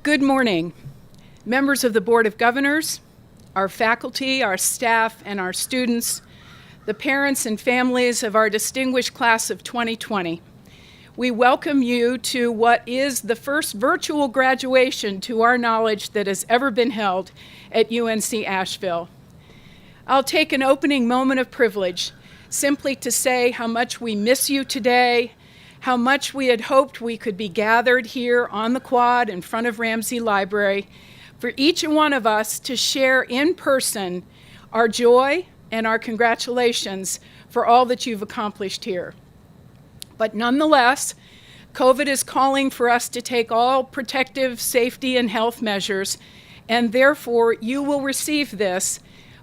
Good morning, members of the Board of Governors, our faculty, our staff, and our students, the parents and families of our distinguished class of 2020. We welcome you to what is the first virtual graduation, to our knowledge, that has ever been held at UNC Asheville. I'll take an opening moment of privilege simply to say how much we miss you today, how much we had hoped we could be gathered here on the quad in front of Ramsey Library for each one of us to share in person our joy and our congratulations for all that you've accomplished here. But nonetheless, COVID is calling for us to take all protective safety and health measures, and therefore you will receive this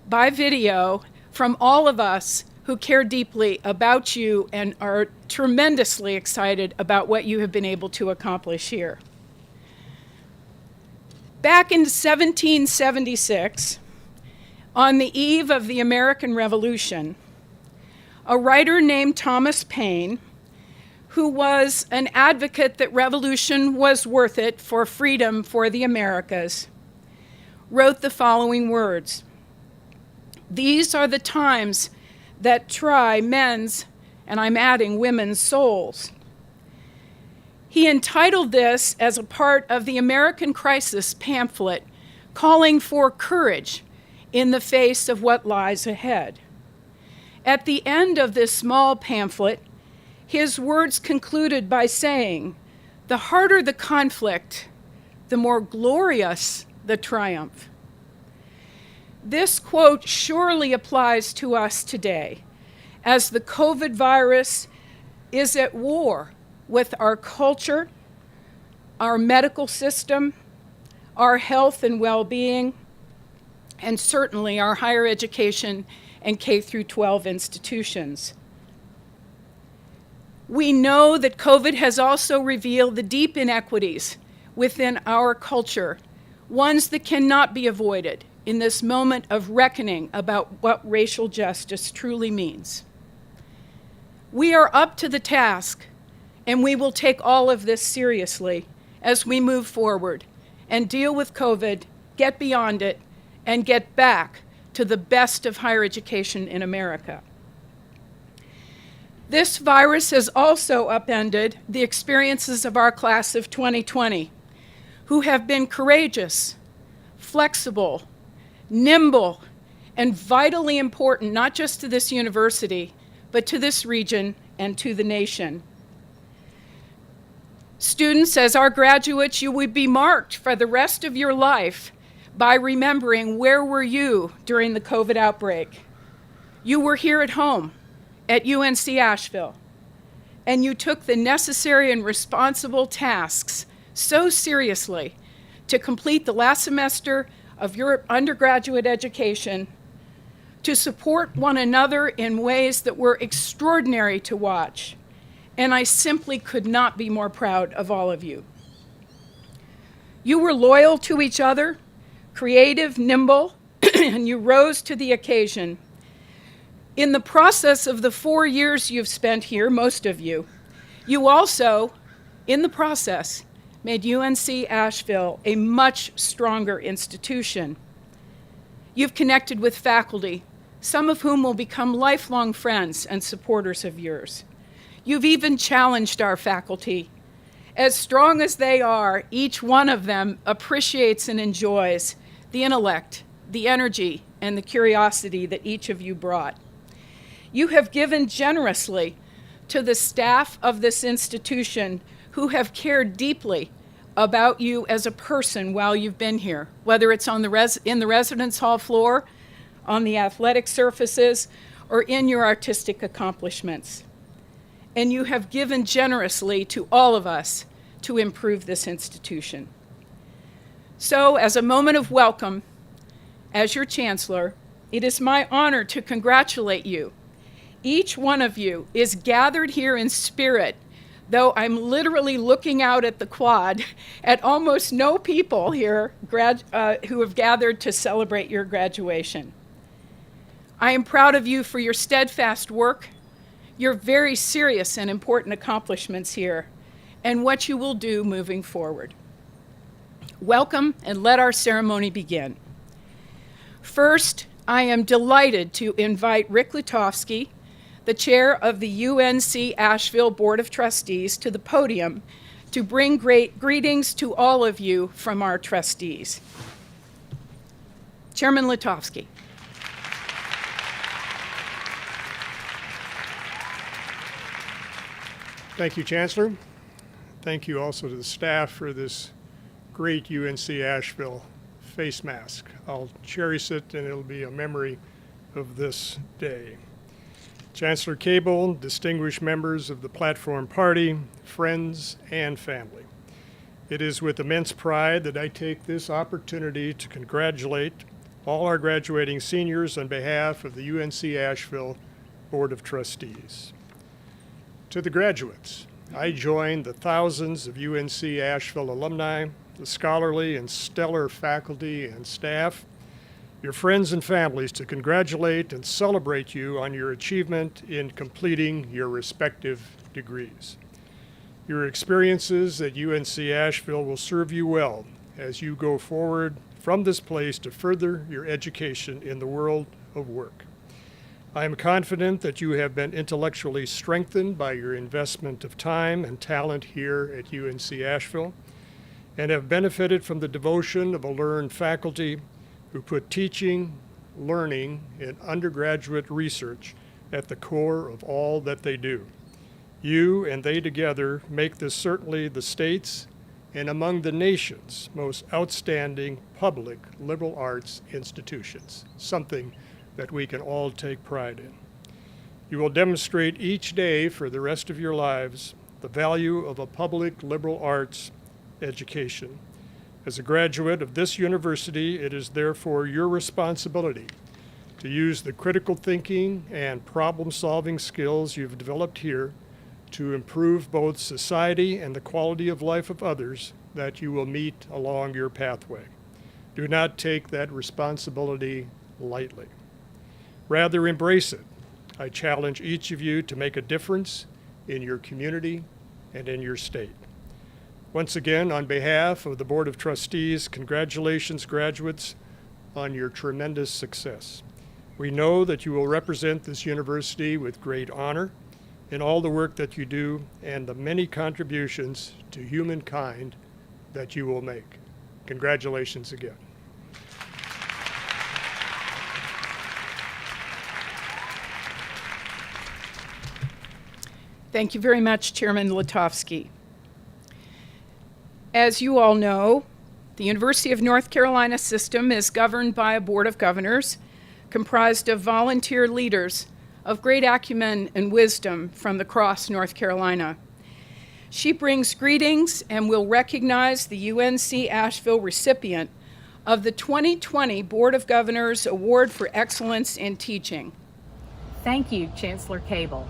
by video from all of us who care deeply about you and are tremendously excited about what you have been able to accomplish here. Back in 1776, on the eve of the American Revolution, a writer named Thomas Paine, who was an advocate that revolution was worth it for freedom for the Americas, wrote the following words: "These are the times that try men's," and I'm adding women's, "souls." He entitled this as a part of the American Crisis pamphlet, calling for courage in the face of what lies ahead. At the end of this small pamphlet, his words concluded by saying, "The harder the conflict, the more glorious the triumph." This quote surely applies to us today, as the COVID virus is at war with our culture, our medical system, our health and well-being, and certainly our higher education and K-12 institutions. We know that COVID has also revealed the deep inequities within our culture, ones that cannot be avoided in this moment of reckoning about what racial justice truly means. We are up to the task, and we will take all of this seriously as we move forward and deal with COVID, get beyond it, and get back to the best of higher education in America. This virus has also upended the experiences of our class of 2020, who have been courageous, flexible, nimble, and vitally important, not just to this university, but to this region and to the nation. Students, as our graduates, you would be marked for the rest of your life by remembering where were you during the COVID outbreak. You were here at home at UNC Asheville, and you took the necessary and responsible tasks so seriously to complete the last semester of your undergraduate education, to support one another in ways that were extraordinary to watch. And I simply could not be more proud of all of you. You were loyal to each other, creative, nimble, and you rose to the occasion. In the process of the 4 years you've spent here, most of you, you also, in the process, made UNC Asheville a much stronger institution. You've connected with faculty, some of whom will become lifelong friends and supporters of yours. You've even challenged our faculty. As strong as they are, each one of them appreciates and enjoys the intellect, the energy, and the curiosity that each of you brought. You have given generously to the staff of this institution who have cared deeply about you as a person while you've been here, whether it's on in the residence hall floor, on the athletic surfaces, or in your artistic accomplishments. And you have given generously to all of us to improve this institution. So, as a moment of welcome, as your chancellor, it is my honor to congratulate you. Each one of you is gathered here in spirit, though I'm literally looking out at the quad at almost no people here who have gathered to celebrate your graduation. I am proud of you for your steadfast work, your very serious and important accomplishments here, and what you will do moving forward. Welcome, and let our ceremony begin. First, I am delighted to invite Rick Lutovsky, the chair of the UNC Asheville Board of Trustees, to the podium to bring great greetings to all of you from our trustees. Chairman Lutovsky. Thank you, Chancellor. Thank you also to the staff for this great UNC Asheville face mask. I'll cherish it, and it'll be a memory of this day. Chancellor Cable, distinguished members of the Platform Party, friends, and family. It is with immense pride that I take this opportunity to congratulate all our graduating seniors on behalf of the UNC Asheville Board of Trustees. To the graduates, I join the thousands of UNC Asheville alumni, the scholarly and stellar faculty and staff, your friends and families, to congratulate and celebrate you on your achievement in completing your respective degrees. Your experiences at UNC Asheville will serve you well as you go forward from this place to further your education in the world of work. I am confident that you have been intellectually strengthened by your investment of time and talent here at UNC Asheville, and have benefited from the devotion of a learned faculty who put teaching, learning, and undergraduate research at the core of all that they do. You and they together make this certainly the state's and among the nation's most outstanding public liberal arts institutions, something that we can all take pride in. You will demonstrate each day for the rest of your lives the value of a public liberal arts education. As a graduate of this university, it is therefore your responsibility to use the critical thinking and problem-solving skills you've developed here to improve both society and the quality of life of others that you will meet along your pathway. Do not take that responsibility lightly. Rather, embrace it. I challenge each of you to make a difference in your community and in your state. Once again, on behalf of the Board of Trustees, congratulations, graduates, on your tremendous success. We know that you will represent this university with great honor in all the work that you do and the many contributions to humankind that you will make. Congratulations again. Thank you very much, Chairman Lutovsky. As you all know, the University of North Carolina system is governed by a Board of Governors comprised of volunteer leaders of great acumen and wisdom from across North Carolina. She brings greetings and will recognize the UNC Asheville recipient of the 2020 Board of Governors Award for Excellence in Teaching. Thank you, Chancellor Cable.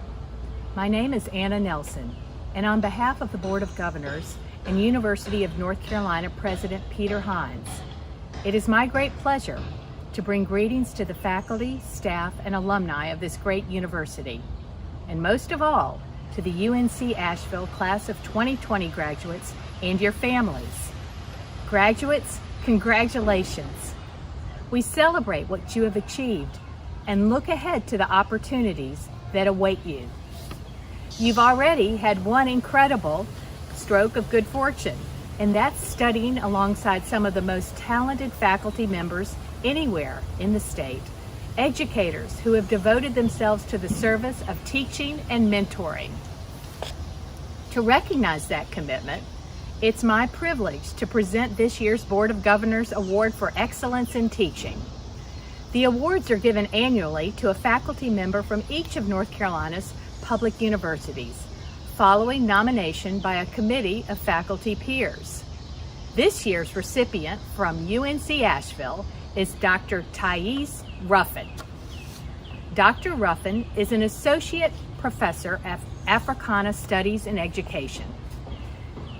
My name is Anna Nelson, and on behalf of the Board of Governors and University of North Carolina President Peter Hines, it is my great pleasure to bring greetings to the faculty, staff, and alumni of this great university, and most of all, to the UNC Asheville Class of 2020 graduates and your families. Graduates, congratulations. We celebrate what you have achieved and look ahead to the opportunities that await you. You've already had one incredible stroke of good fortune, and that's studying alongside some of the most talented faculty members anywhere in the state, educators who have devoted themselves to the service of teaching and mentoring. To recognize that commitment, it's my privilege to present this year's Board of Governors Award for Excellence in Teaching. The awards are given annually to a faculty member from each of North Carolina's public universities, following nomination by a committee of faculty peers. This year's recipient from UNC Asheville is Dr. Thais Ruffin. Dr. Ruffin is an associate professor of Africana Studies and Education.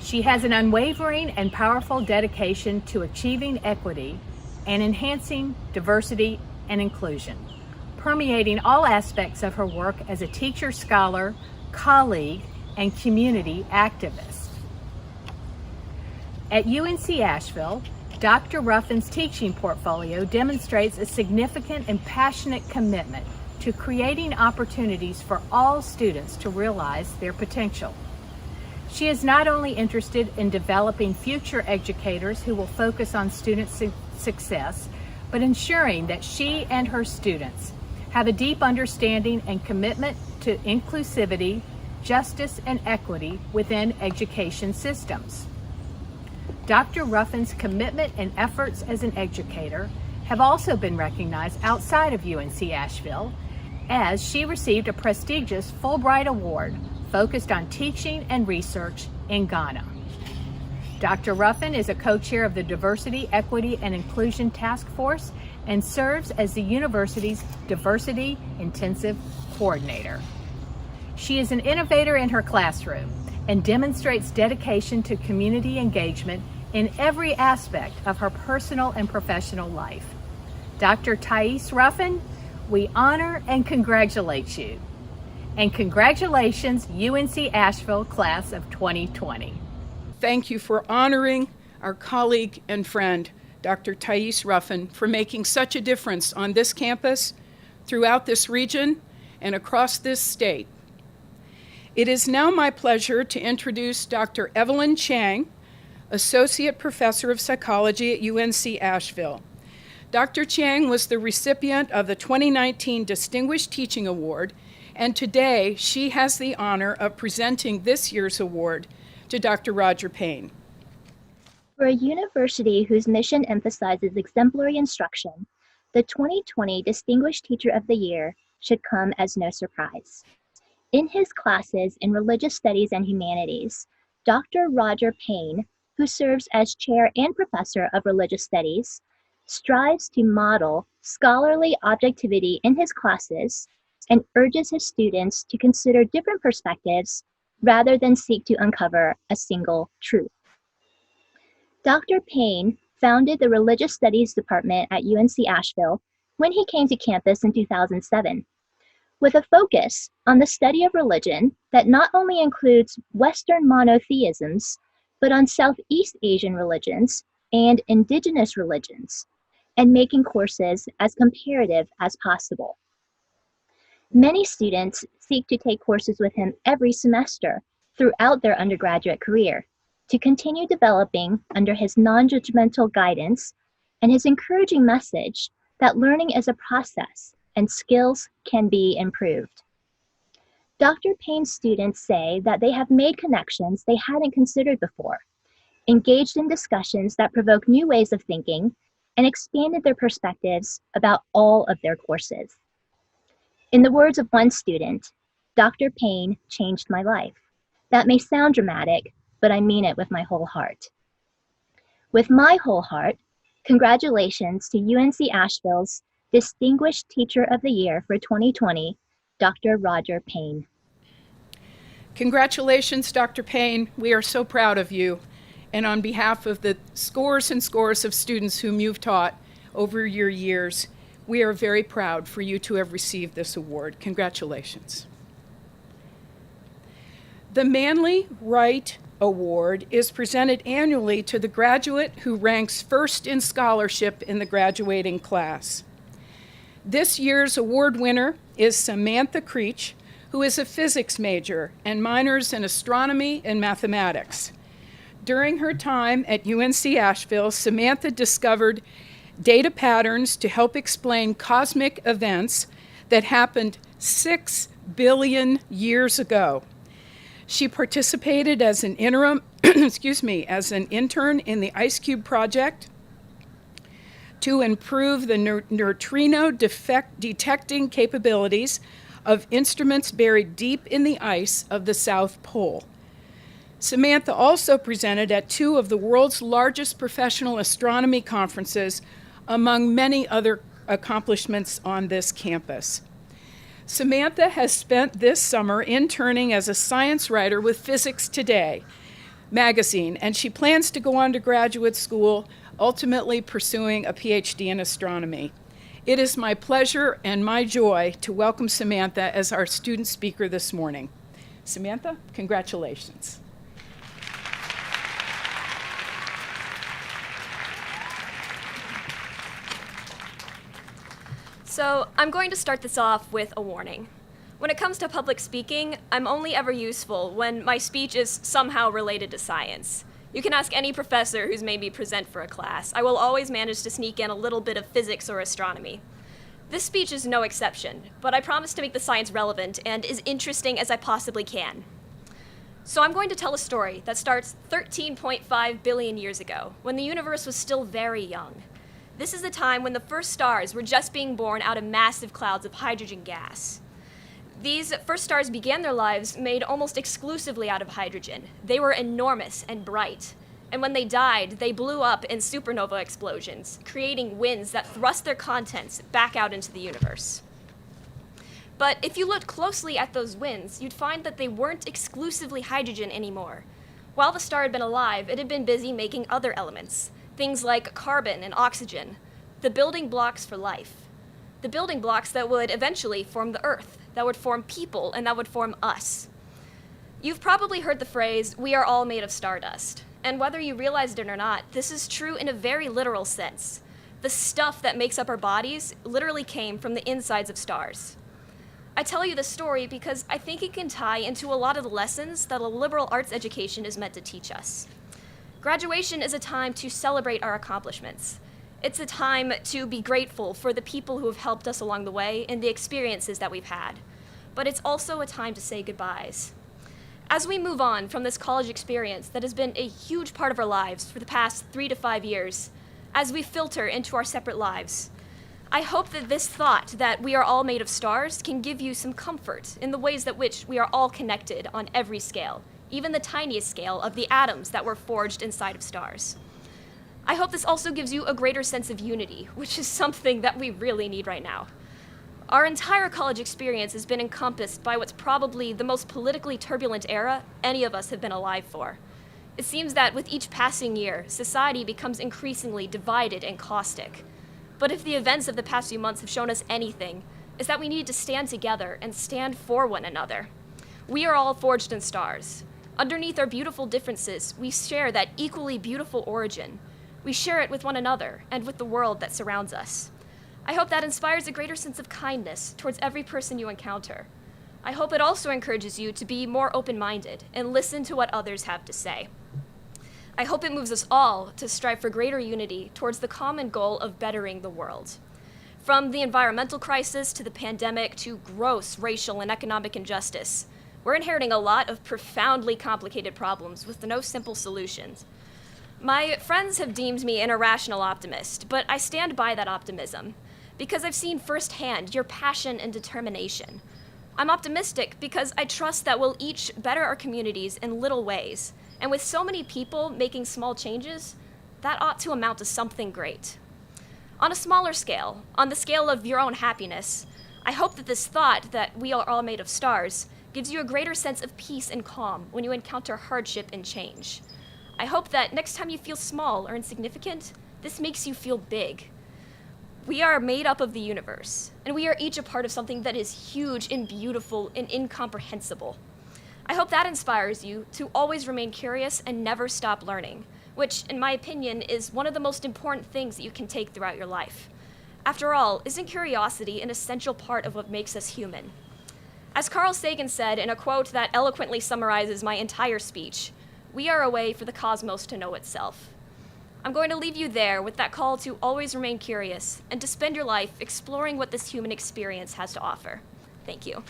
She has an unwavering and powerful dedication to achieving equity and enhancing diversity and inclusion, permeating all aspects of her work as a teacher, scholar, colleague, and community activist. At UNC Asheville, Dr. Ruffin's teaching portfolio demonstrates a significant and passionate commitment to creating opportunities for all students to realize their potential. She is not only interested in developing future educators who will focus on student success, but ensuring that she and her students have a deep understanding and commitment to inclusivity, justice, and equity within education systems. Dr. Ruffin's commitment and efforts as an educator have also been recognized outside of UNC Asheville, as she received a prestigious Fulbright Award focused on teaching and research in Ghana. Dr. Ruffin is a co-chair of the Diversity, Equity, and Inclusion Task Force and serves as the university's Diversity Intensive Coordinator. She is an innovator in her classroom and demonstrates dedication to community engagement in every aspect of her personal and professional life. Dr. Thais Ruffin, we honor and congratulate you. And congratulations, UNC Asheville Class of 2020. Thank you for honoring our colleague and friend, Dr. Thais Ruffin, for making such a difference on this campus, throughout this region, and across this state. It is now my pleasure to introduce Dr. Evelyn Chang, Associate Professor of Psychology at UNC Asheville. Dr. Chang was the recipient of the 2019 Distinguished Teaching Award, and today she has the honor of presenting this year's award to Dr. Roger Payne. For a university whose mission emphasizes exemplary instruction, the 2020 Distinguished Teacher of the Year should come as no surprise. In his classes in Religious Studies and Humanities, Dr. Roger Payne, who serves as Chair and Professor of Religious Studies, strives to model scholarly objectivity in his classes and urges his students to consider different perspectives rather than seek to uncover a single truth. Dr. Payne founded the Religious Studies Department at UNC Asheville when he came to campus in 2007, with a focus on the study of religion that not only includes Western monotheisms, but on Southeast Asian religions and indigenous religions, and making courses as comparative as possible. Many students seek to take courses with him every semester throughout their undergraduate career to continue developing under his non-judgmental guidance and his encouraging message that learning is a process and skills can be improved. Dr. Payne's students say that they have made connections they hadn't considered before, engaged in discussions that provoke new ways of thinking, and expanded their perspectives about all of their courses. In the words of one student, Dr. Payne changed my life. That may sound dramatic, but I mean it with my whole heart. With my whole heart, congratulations to UNC Asheville's Distinguished Teacher of the Year for 2020, Dr. Roger Payne. Congratulations, Dr. Payne. We are so proud of you. And on behalf of the scores and scores of students whom you've taught over your years, we are very proud for you to have received this award. Congratulations. The Manley Wright Award is presented annually to the graduate who ranks first in scholarship in the graduating class. This year's award winner is Samantha Creech, who is a physics major and minors in astronomy and mathematics. During her time at UNC Asheville, Samantha discovered data patterns to help explain cosmic events that happened 6 billion years ago. She participated as an intern in the IceCube project to improve the neutrino detecting capabilities of instruments buried deep in the ice of the South Pole. Samantha also presented at 2 of the world's largest professional astronomy conferences, among many other accomplishments on this campus. Samantha has spent this summer interning as a science writer with Physics Today magazine, and she plans to go on to graduate school, ultimately pursuing a PhD in astronomy. It is my pleasure and my joy to welcome Samantha as our student speaker this morning. Samantha, congratulations. So, I'm going to start this off with a warning. When it comes to public speaking, I'm only ever useful when my speech is somehow related to science. You can ask any professor who's made me present for a class. I will always manage to sneak in a little bit of physics or astronomy. This speech is no exception, but I promise to make the science relevant and as interesting as I possibly can. So I'm going to tell a story that starts 13.5 billion years ago, when the universe was still very young. This is the time when the first stars were just being born out of massive clouds of hydrogen gas. These first stars began their lives made almost exclusively out of hydrogen. They were enormous and bright. And when they died, they blew up in supernova explosions, creating winds that thrust their contents back out into the universe. But if you looked closely at those winds, you'd find that they weren't exclusively hydrogen anymore. While the star had been alive, it had been busy making other elements, things like carbon and oxygen, the building blocks for life. The building blocks that would eventually form the Earth, that would form people, and that would form us. You've probably heard the phrase, "We are all made of stardust." And whether you realized it or not, this is true in a very literal sense. The stuff that makes up our bodies literally came from the insides of stars. I tell you this story because I think it can tie into a lot of the lessons that a liberal arts education is meant to teach us. Graduation is a time to celebrate our accomplishments. It's a time to be grateful for the people who have helped us along the way and the experiences that we've had. But it's also a time to say goodbyes. As we move on from this college experience that has been a huge part of our lives for the past 3 to 5 years, as we filter into our separate lives, I hope that this thought that we are all made of stars can give you some comfort in the ways that which we are all connected on every scale, even the tiniest scale of the atoms that were forged inside of stars. I hope this also gives you a greater sense of unity, which is something that we really need right now. Our entire college experience has been encompassed by what's probably the most politically turbulent era any of us have been alive for. It seems that with each passing year, society becomes increasingly divided and caustic. But if the events of the past few months have shown us anything, is that we need to stand together and stand for one another. We are all forged in stars. Underneath our beautiful differences, we share that equally beautiful origin. We share it with one another and with the world that surrounds us. I hope that inspires a greater sense of kindness towards every person you encounter. I hope it also encourages you to be more open-minded and listen to what others have to say. I hope it moves us all to strive for greater unity towards the common goal of bettering the world. From the environmental crisis to the pandemic to gross racial and economic injustice, we're inheriting a lot of profoundly complicated problems with no simple solutions. My friends have deemed me an irrational optimist, but I stand by that optimism because I've seen firsthand your passion and determination. I'm optimistic because I trust that we'll each better our communities in little ways, and with so many people making small changes, that ought to amount to something great. On a smaller scale, on the scale of your own happiness, I hope that this thought that we are all made of stars gives you a greater sense of peace and calm when you encounter hardship and change. I hope that next time you feel small or insignificant, this makes you feel big. We are made up of the universe, and we are each a part of something that is huge and beautiful and incomprehensible. I hope that inspires you to always remain curious and never stop learning, which, in my opinion, is one of the most important things that you can take throughout your life. After all, isn't curiosity an essential part of what makes us human? As Carl Sagan said in a quote that eloquently summarizes my entire speech, we are a way for the cosmos to know itself. I'm going to leave you there with that call to always remain curious and to spend your life exploring what this human experience has to offer. Thank you.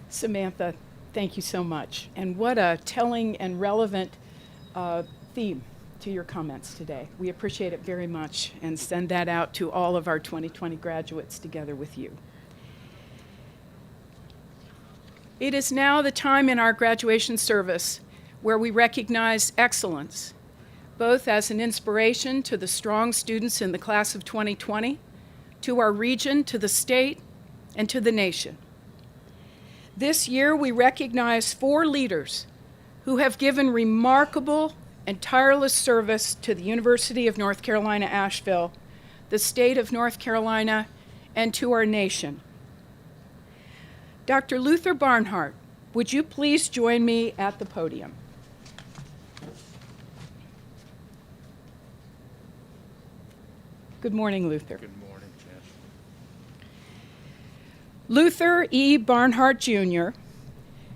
Samantha, thank you so much. And what a telling and relevant theme to your comments today. We appreciate it very much and send that out to all of our 2020 graduates together with you. It is now the time in our graduation service where we recognize excellence, both as an inspiration to the strong students in the class of 2020, to our region, to the state, and to the nation. This year, we recognize 4 leaders who have given remarkable and tireless service to the University of North Carolina, Asheville, the state of North Carolina, and to our nation. Dr. Luther Barnhart, would you please join me at the podium? Good morning, Luther. Good morning, Chancellor. Luther E. Barnhart, Jr.,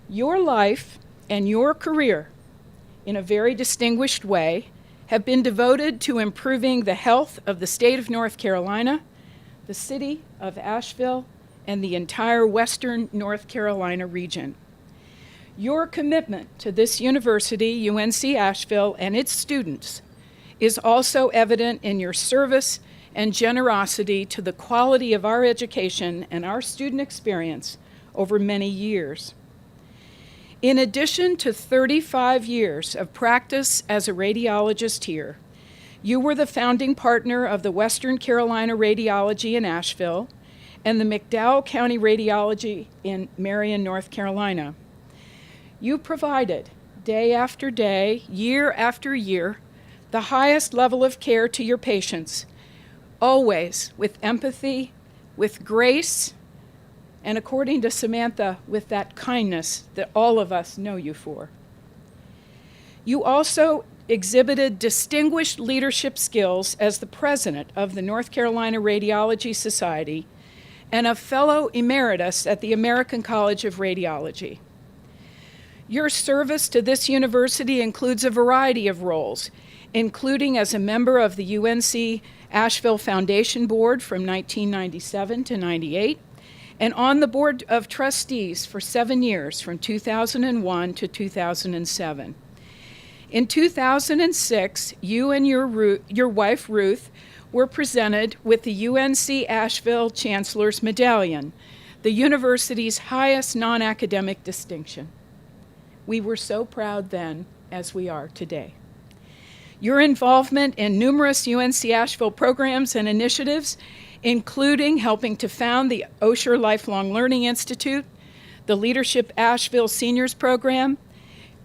your life and your career, in a very distinguished way, have been devoted to improving the health of the state of North Carolina, the city of Asheville, and the entire western North Carolina region. Your commitment to this university, UNC Asheville, and its students is also evident in your service and generosity to the quality of our education and our student experience over many years. In addition to 35 years of practice as a radiologist here, you were the founding partner of the Western Carolina Radiology in Asheville and the McDowell County Radiology in Marion, North Carolina. You provided, day after day, year after year, the highest level of care to your patients, always with empathy, with grace, and according to Samantha, with that kindness that all of us know you for. You also exhibited distinguished leadership skills as the president of the North Carolina Radiology Society and a fellow emeritus at the American College of Radiology. Your service to this university includes a variety of roles, including as a member of the UNC Asheville Foundation Board from 1997 to 98, and on the Board of Trustees for 7 years, from 2001 to 2007. In 2006, you and your wife, Ruth, were presented with the UNC Asheville Chancellor's Medallion, the university's highest non-academic distinction. We were so proud then, as we are today. Your involvement in numerous UNC Asheville programs and initiatives, including helping to found the Osher Lifelong Learning Institute, the Leadership Asheville Seniors Program,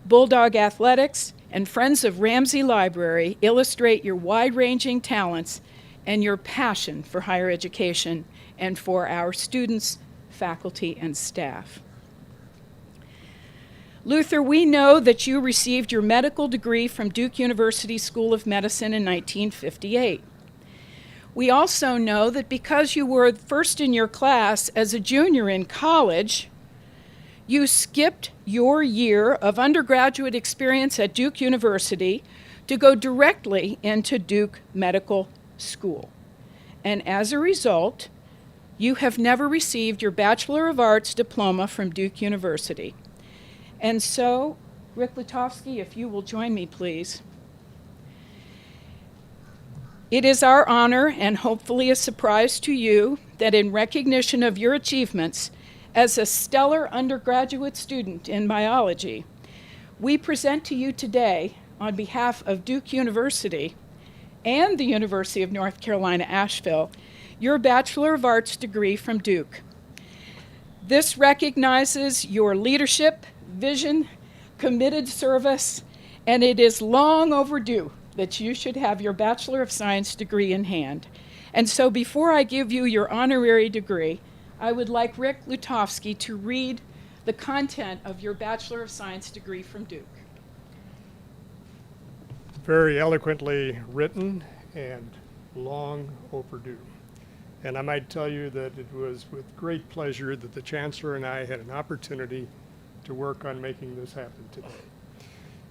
Bulldog Athletics, and Friends of Ramsey Library, illustrate your wide-ranging talents and your passion for higher education and for our students, faculty, and staff. Luther, we know that you received your medical degree from Duke University School of Medicine in 1958. We also know that because you were first in your class as a junior in college, you skipped your year of undergraduate experience at Duke University to go directly into Duke Medical School. And as a result, you have never received your Bachelor of Arts diploma from Duke University. And so, Rick Lutovsky, if you will join me, please. It is our honor, and hopefully a surprise to you, that in recognition of your achievements as a stellar undergraduate student in biology, we present to you today, on behalf of Duke University and the University of North Carolina, Asheville, your Bachelor of Arts degree from Duke. This recognizes your leadership, vision, committed service, and it is long overdue that you should have your Bachelor of Science degree in hand. And so before I give you your honorary degree, I would like Rick Lutovsky to read the content of your Bachelor of Science degree from Duke. Very eloquently written and long overdue. And I might tell you that it was with great pleasure that the Chancellor and I had an opportunity to work on making this happen today.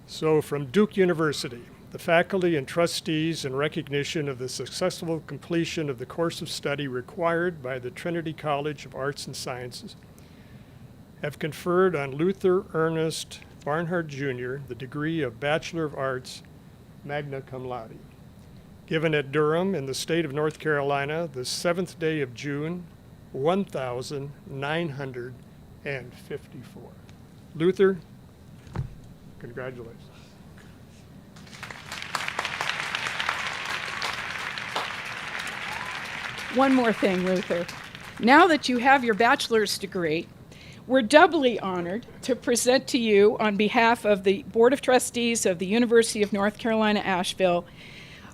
So from Duke University, the faculty and trustees, in recognition of the successful completion of the course of study required by the Trinity College of Arts and Sciences, have conferred on Luther Ernest Barnhart, Jr. the degree of Bachelor of Arts, magna cum laude, given at Durham in the state of North Carolina, the 7th day of June, 1954. Luther, congratulations. One more thing, Luther. Now that you have your bachelor's degree, we're doubly honored to present to you, on behalf of the Board of Trustees of the University of North Carolina, Asheville,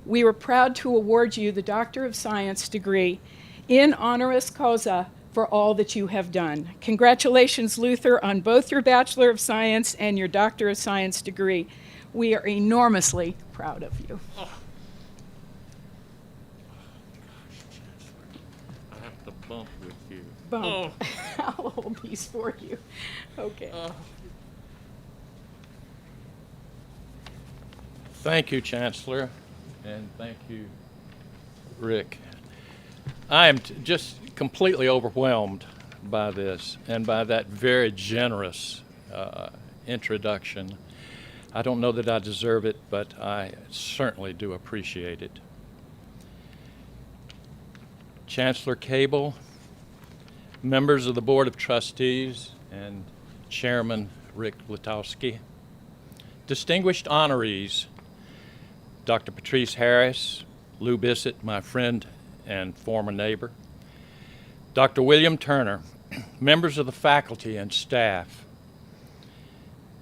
we were proud to award you the Doctor of Science degree in honoris causa for all that you have done. Congratulations, Luther, on both your Bachelor of Science and your Doctor of Science degree. We are enormously proud of you. bump. I'll hold these for you. Okay. Thank you, Chancellor, and thank you, Rick. I am just completely overwhelmed by this and by that very generous introduction. I don't know that I deserve it, but I certainly do appreciate it. Chancellor Cable, members of the Board of Trustees, and Chairman Rick Letowski, distinguished honorees, Dr. Patrice Harris, Lou Bissett, my friend and former neighbor, Dr. William Turner, members of the faculty and staff,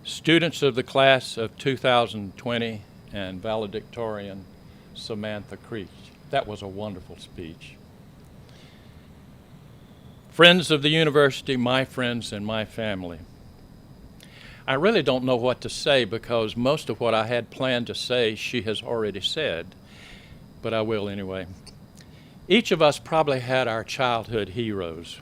students of the class of 2020, and valedictorian Samantha Creech. That was a wonderful speech. Friends of the university, my friends and my family. I really don't know what to say because most of what I had planned to say she has already said, but I will anyway. Each of us probably had our childhood heroes.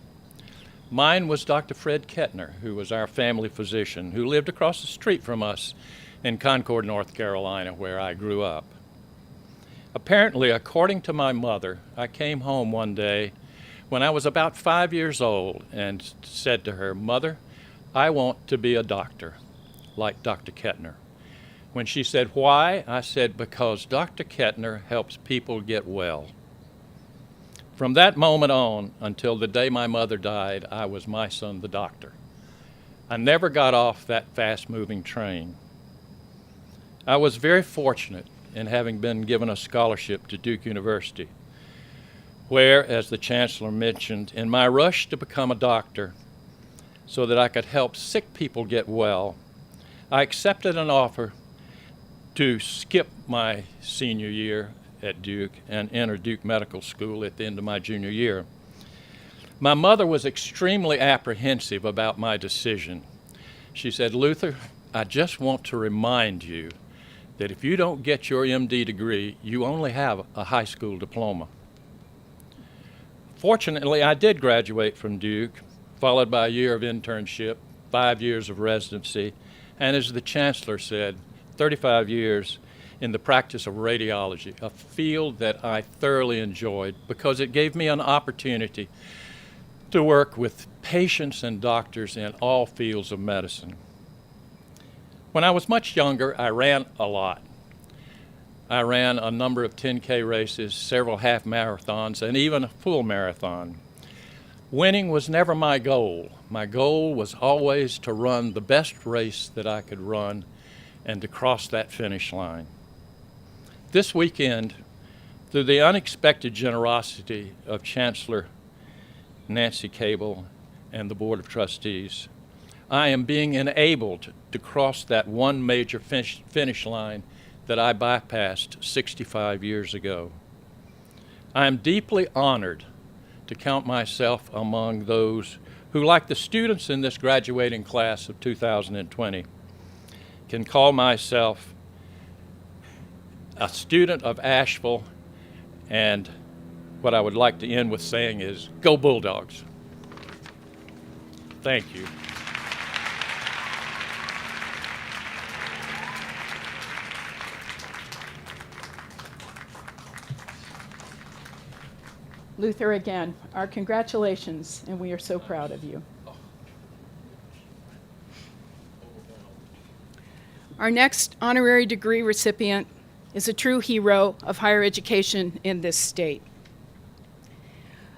Mine was Dr. Fred Kettner, who was our family physician, who lived across the street from us in Concord, North Carolina, where I grew up. Apparently, according to my mother, I came home one day when I was about 5 years old and said to her, "Mother, I want to be a doctor, like Dr. Kettner." When she said, "Why?" I said, "Because Dr. Kettner helps people get well." From that moment on, until the day my mother died, I was my son, the doctor. I never got off that fast-moving train. I was very fortunate in having been given a scholarship to Duke University, where, as the Chancellor mentioned, in my rush to become a doctor so that I could help sick people get well, I accepted an offer to skip my senior year at Duke and enter Duke Medical School at the end of my junior year. My mother was extremely apprehensive about my decision. She said, "Luther, I just want to remind you that if you don't get your MD degree, you only have a high school diploma." Fortunately, I did graduate from Duke, followed by a year of internship, 5 years of residency, and as the Chancellor said, 35 years in the practice of radiology, a field that I thoroughly enjoyed because it gave me an opportunity to work with patients and doctors in all fields of medicine. When I was much younger, I ran a lot. I ran a number of 10K races, several half marathons, and even a full marathon. Winning was never my goal. My goal was always to run the best race that I could run and to cross that finish line. This weekend, through the unexpected generosity of Chancellor Nancy Cable and the Board of Trustees, I am being enabled to cross that one major finish line that I bypassed 65 years ago. I am deeply honored to count myself among those who, like the students in this graduating class of 2020, can call myself a student of Asheville, and what I would like to end with saying is, go Bulldogs. Thank you. Luther, again, our congratulations, and we are so proud of you. Our next honorary degree recipient is a true hero of higher education in this state.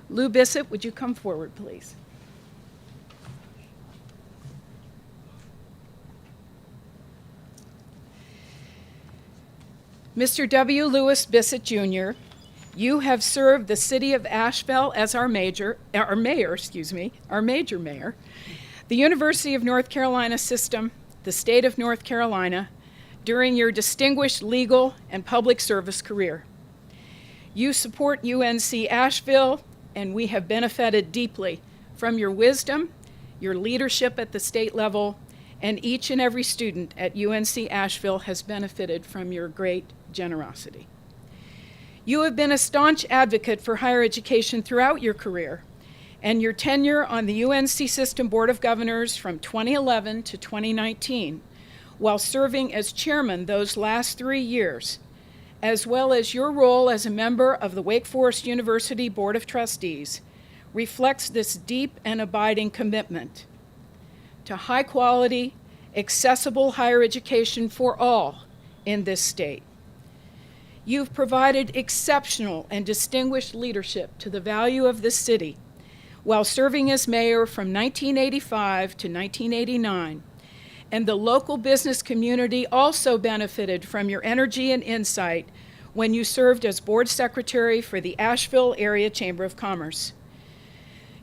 Lou Bissett, would you come forward, please? Mr. W. Lewis Bissett, Jr., you have served the city of Asheville as our major mayor, the University of North Carolina system, the state of North Carolina, during your distinguished legal and public service career. You support UNC Asheville, and we have benefited deeply from your wisdom, your leadership at the state level, and each and every student at UNC Asheville has benefited from your great generosity. You have been a staunch advocate for higher education throughout your career, and your tenure on the UNC System Board of Governors from 2011 to 2019, while serving as chairman those last 3 years, as well as your role as a member of the Wake Forest University Board of Trustees, reflects this deep and abiding commitment to high quality, accessible higher education for all in this state. You've provided exceptional and distinguished leadership to the value of this city while serving as mayor from 1985 to 1989, and the local business community also benefited from your energy and insight when you served as board secretary for the Asheville Area Chamber of Commerce.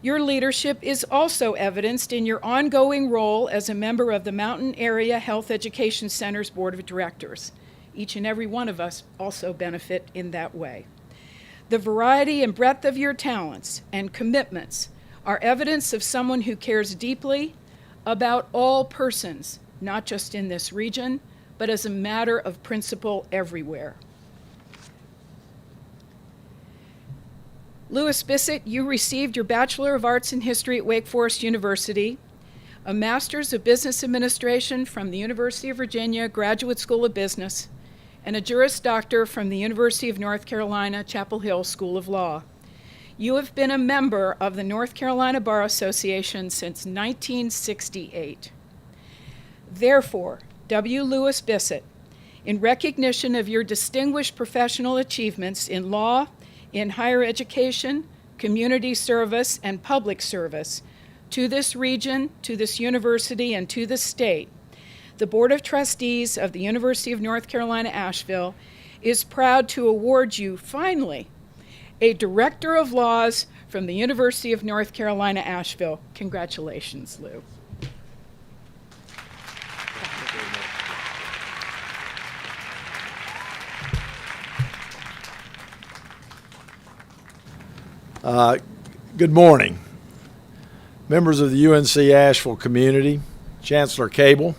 Your leadership is also evidenced in your ongoing role as a member of the Mountain Area Health Education Center's Board of Directors. Each and every one of us also benefit in that way. The variety and breadth of your talents and commitments are evidence of someone who cares deeply about all persons, not just in this region, but as a matter of principle everywhere. Louis Bissett, you received your Bachelor of Arts in History at Wake Forest University, a Master's of Business Administration from the University of Virginia Graduate School of Business, and a Juris Doctor from the University of North Carolina Chapel Hill School of Law. You have been a member of the North Carolina Bar Association since 1968. Therefore, W. Louis Bissett, in recognition of your distinguished professional achievements in law, in higher education, community service, and public service, to this region, to this university, and to the state, the Board of Trustees of the University of North Carolina, Asheville is proud to award you, finally, a Director of Laws from the University of North Carolina, Asheville. Congratulations, Lou. Good morning, members of the UNC Asheville community, Chancellor Cable,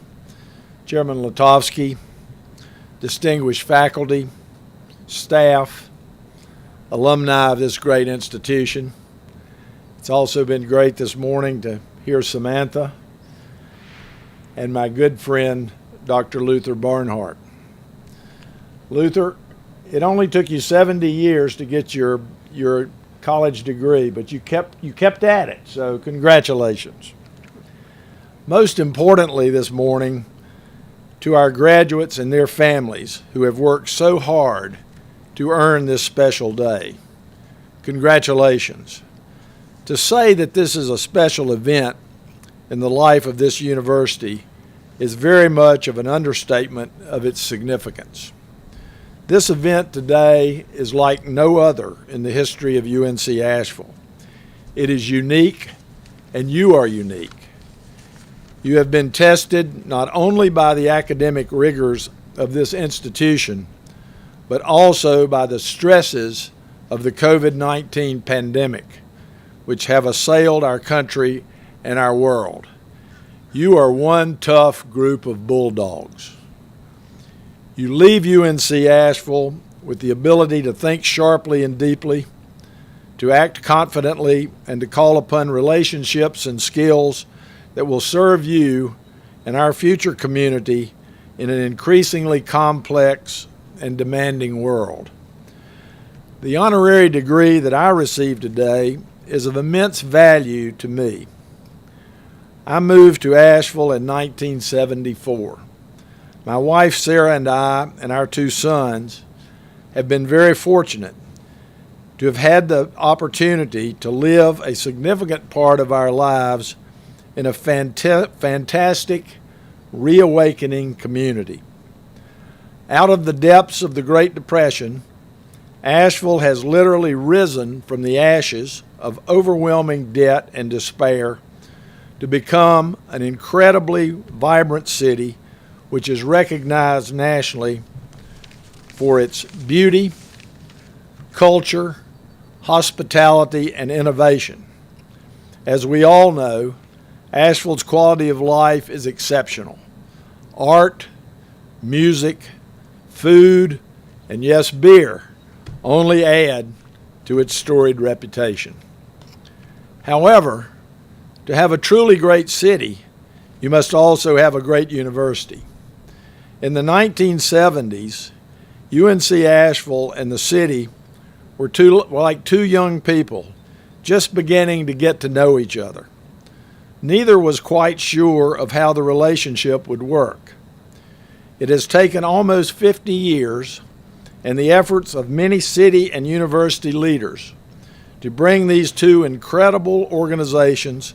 Chairman Latovsky, distinguished faculty, staff, alumni of this great institution. It's also been great this morning to hear Samantha and my good friend, Dr. Luther Barnhart. Luther, it only took you 70 years to get your college degree, but you kept at it, so congratulations. Most importantly this morning, to our graduates and their families who have worked so hard to earn this special day, congratulations. To say that this is a special event in the life of this university is very much of an understatement of its significance. This event today is like no other in the history of UNC Asheville. It is unique, and you are unique. You have been tested not only by the academic rigors of this institution, but also by the stresses of the COVID-19 pandemic, which have assailed our country and our world. You are one tough group of bulldogs. You leave UNC Asheville with the ability to think sharply and deeply, to act confidently, and to call upon relationships and skills that will serve you and our future community in an increasingly complex and demanding world. The honorary degree that I received today is of immense value to me. I moved to Asheville in 1974. My wife Sarah and I and our two sons have been very fortunate to have had the opportunity to live a significant part of our lives in a fantastic, reawakening community. Out of the depths of the Great Depression, Asheville has literally risen from the ashes of overwhelming debt and despair to become an incredibly vibrant city which is recognized nationally for its beauty, culture, hospitality, and innovation. As we all know, Asheville's quality of life is exceptional. Art, music, food, and yes, beer only add to its storied reputation. However, to have a truly great city, you must also have a great university. In the 1970s, UNC Asheville and the city were like two young people just beginning to get to know each other. Neither was quite sure of how the relationship would work. It has taken almost 50 years and the efforts of many city and university leaders to bring these two incredible organizations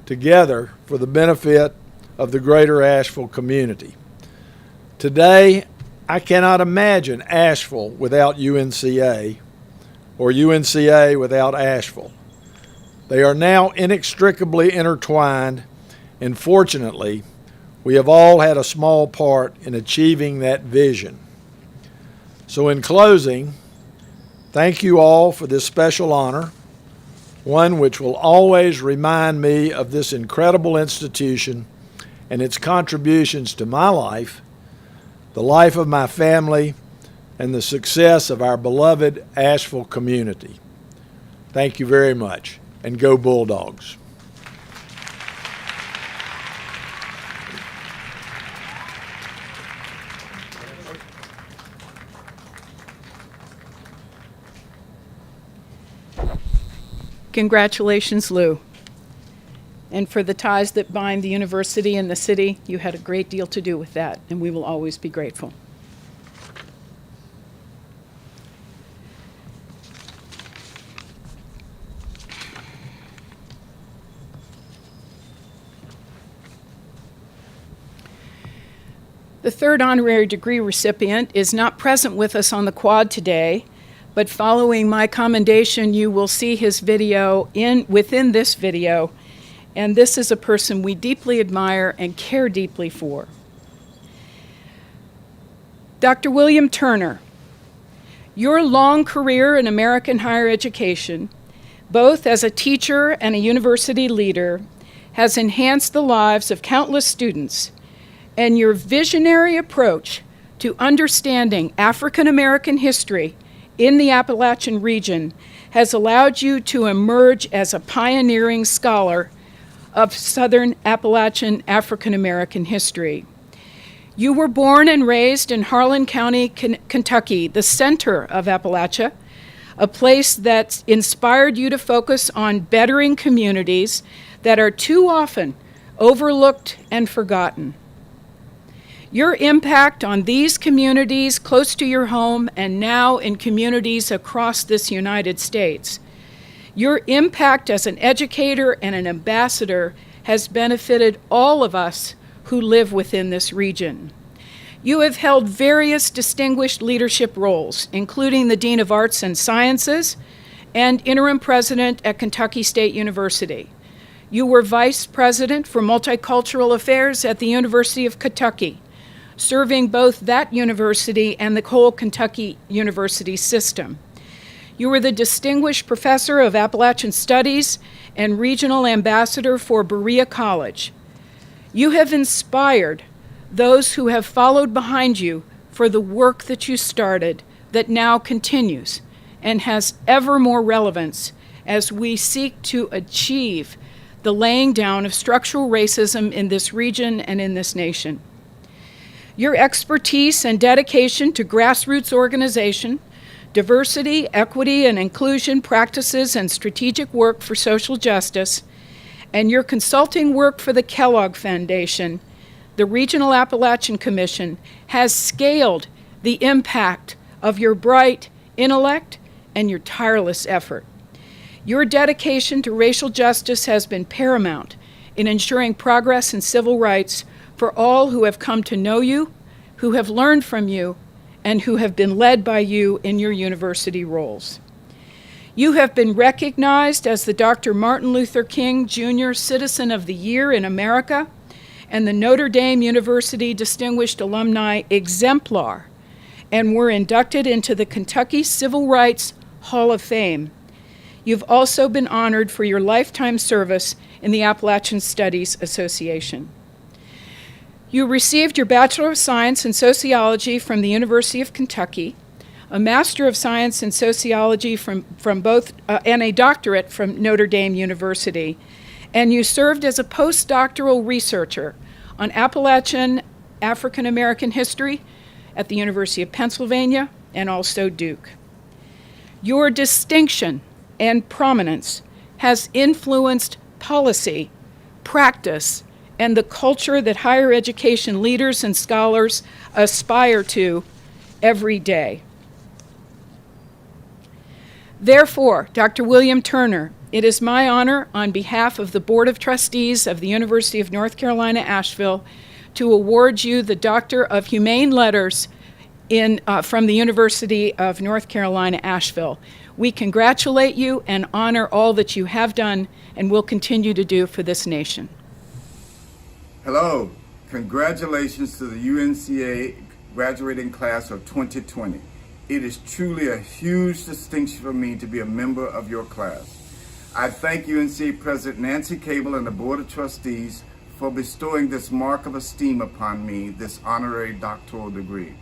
together for the benefit of the greater Asheville community. Today, I cannot imagine Asheville without UNCA or UNCA without Asheville. They are now inextricably intertwined, and fortunately, we have all had a small part in achieving that vision. So in closing, thank you all for this special honor, one which will always remind me of this incredible institution and its contributions to my life, the life of my family, and the success of our beloved Asheville community. Thank you very much, and go Bulldogs. Congratulations, Lou. And for the ties that bind the university and the city, you had a great deal to do with that, and we will always be grateful. The third honorary degree recipient is not present with us on the quad today, but following my commendation, you will see his video within this video, and this is a person we deeply admire and care deeply for. Dr. William Turner, your long career in American higher education, both as a teacher and a university leader, has enhanced the lives of countless students, and your visionary approach to understanding African American history in the Appalachian region has allowed you to emerge as a pioneering scholar of Southern Appalachian African American history. You were born and raised in Harlan County, Kentucky, the center of Appalachia, a place that inspired you to focus on bettering communities that are too often overlooked and forgotten. Your impact on these communities close to your home and now in communities across this United States, your impact as an educator and an ambassador has benefited all of us who live within this region. You have held various distinguished leadership roles, including the Dean of Arts and Sciences and interim president at Kentucky State University. You were vice president for multicultural affairs at the University of Kentucky, serving both that university and the whole Kentucky University system. You were the Distinguished Professor of Appalachian Studies and Regional Ambassador for Berea College. You have inspired those who have followed behind you for the work that you started that now continues and has ever more relevance as we seek to achieve the laying down of structural racism in this region and in this nation. Your expertise and dedication to grassroots organization, diversity, equity, and inclusion practices and strategic work for social justice, and your consulting work for the Kellogg Foundation, the Regional Appalachian Commission, has scaled the impact of your bright intellect and your tireless effort. Your dedication to racial justice has been paramount in ensuring progress in civil rights for all who have come to know you, who have learned from you, and who have been led by you in your university roles. You have been recognized as the Dr. Martin Luther King Jr. Citizen of the Year in America and the Notre Dame University Distinguished Alumni Exemplar, and were inducted into the Kentucky Civil Rights Hall of Fame. You've also been honored for your lifetime service in the Appalachian Studies Association. You received your Bachelor of Science in Sociology from the University of Kentucky, a Master of Science in Sociology from both, and a doctorate from Notre Dame University. And you served as a postdoctoral researcher on Appalachian African American history at the University of Pennsylvania and also Duke. Your distinction and prominence has influenced policy, practice, and the culture that higher education leaders and scholars aspire to every day. Therefore, Dr. William Turner, it is my honor on behalf of the Board of Trustees of the University of North Carolina, Asheville, to award you the Doctor of Humane Letters from the University of North Carolina, Asheville. We congratulate you and honor all that you have done and will continue to do for this nation. Hello, congratulations to the UNCA graduating class of 2020. It is truly a huge distinction for me to be a member of your class. I thank UNCA President Nancy Cable and the Board of Trustees for bestowing this mark of esteem upon me, this honorary doctoral degree.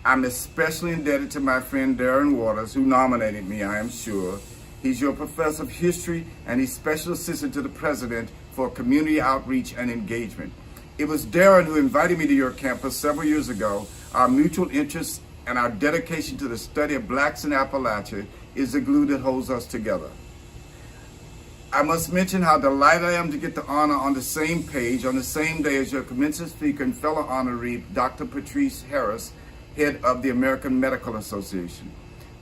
I'm especially indebted to my friend Darren Waters, who nominated me, I am sure. He's your professor of history and he's special assistant to the president for community outreach and engagement. It was Darren who invited me to your campus several years ago. Our mutual interests and our dedication to the study of blacks in Appalachia is the glue that holds us together. I must mention how delighted I am to get the honor on the same page, on the same day as your commencement speaker and fellow honoree, Dr. Patrice Harris, head of the American Medical Association.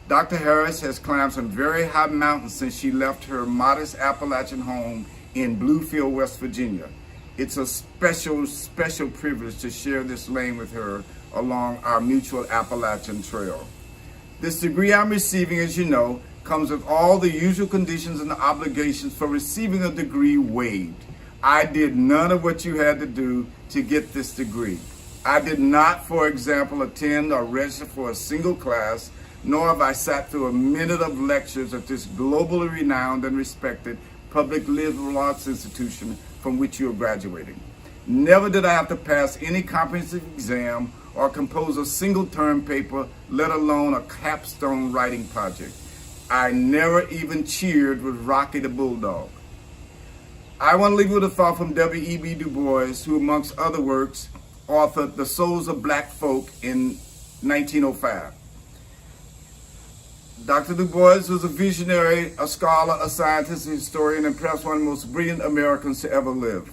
Dr. Harris has climbed some very high mountains since she left her modest Appalachian home in Bluefield, West Virginia. It's a special, special privilege to share this lane with her along our mutual Appalachian Trail. This degree I'm receiving, as you know, comes with all the usual conditions and obligations for receiving a degree waived. I did none of what you had to do to get this degree. I did not, for example, attend or register for a single class, nor have I sat through a minute of lectures at this globally renowned and respected public liberal arts institution from which you are graduating. Never did I have to pass any comprehensive exam or compose a single term paper, let alone a capstone writing project. I never even cheered with Rocky the Bulldog. I want to leave you with a thought from W.E.B. Du Bois, who amongst other works authored The Souls of Black Folk in 1905. Dr. Du Bois was a visionary, a scholar, a scientist, a historian, and perhaps one of the most brilliant Americans to ever live.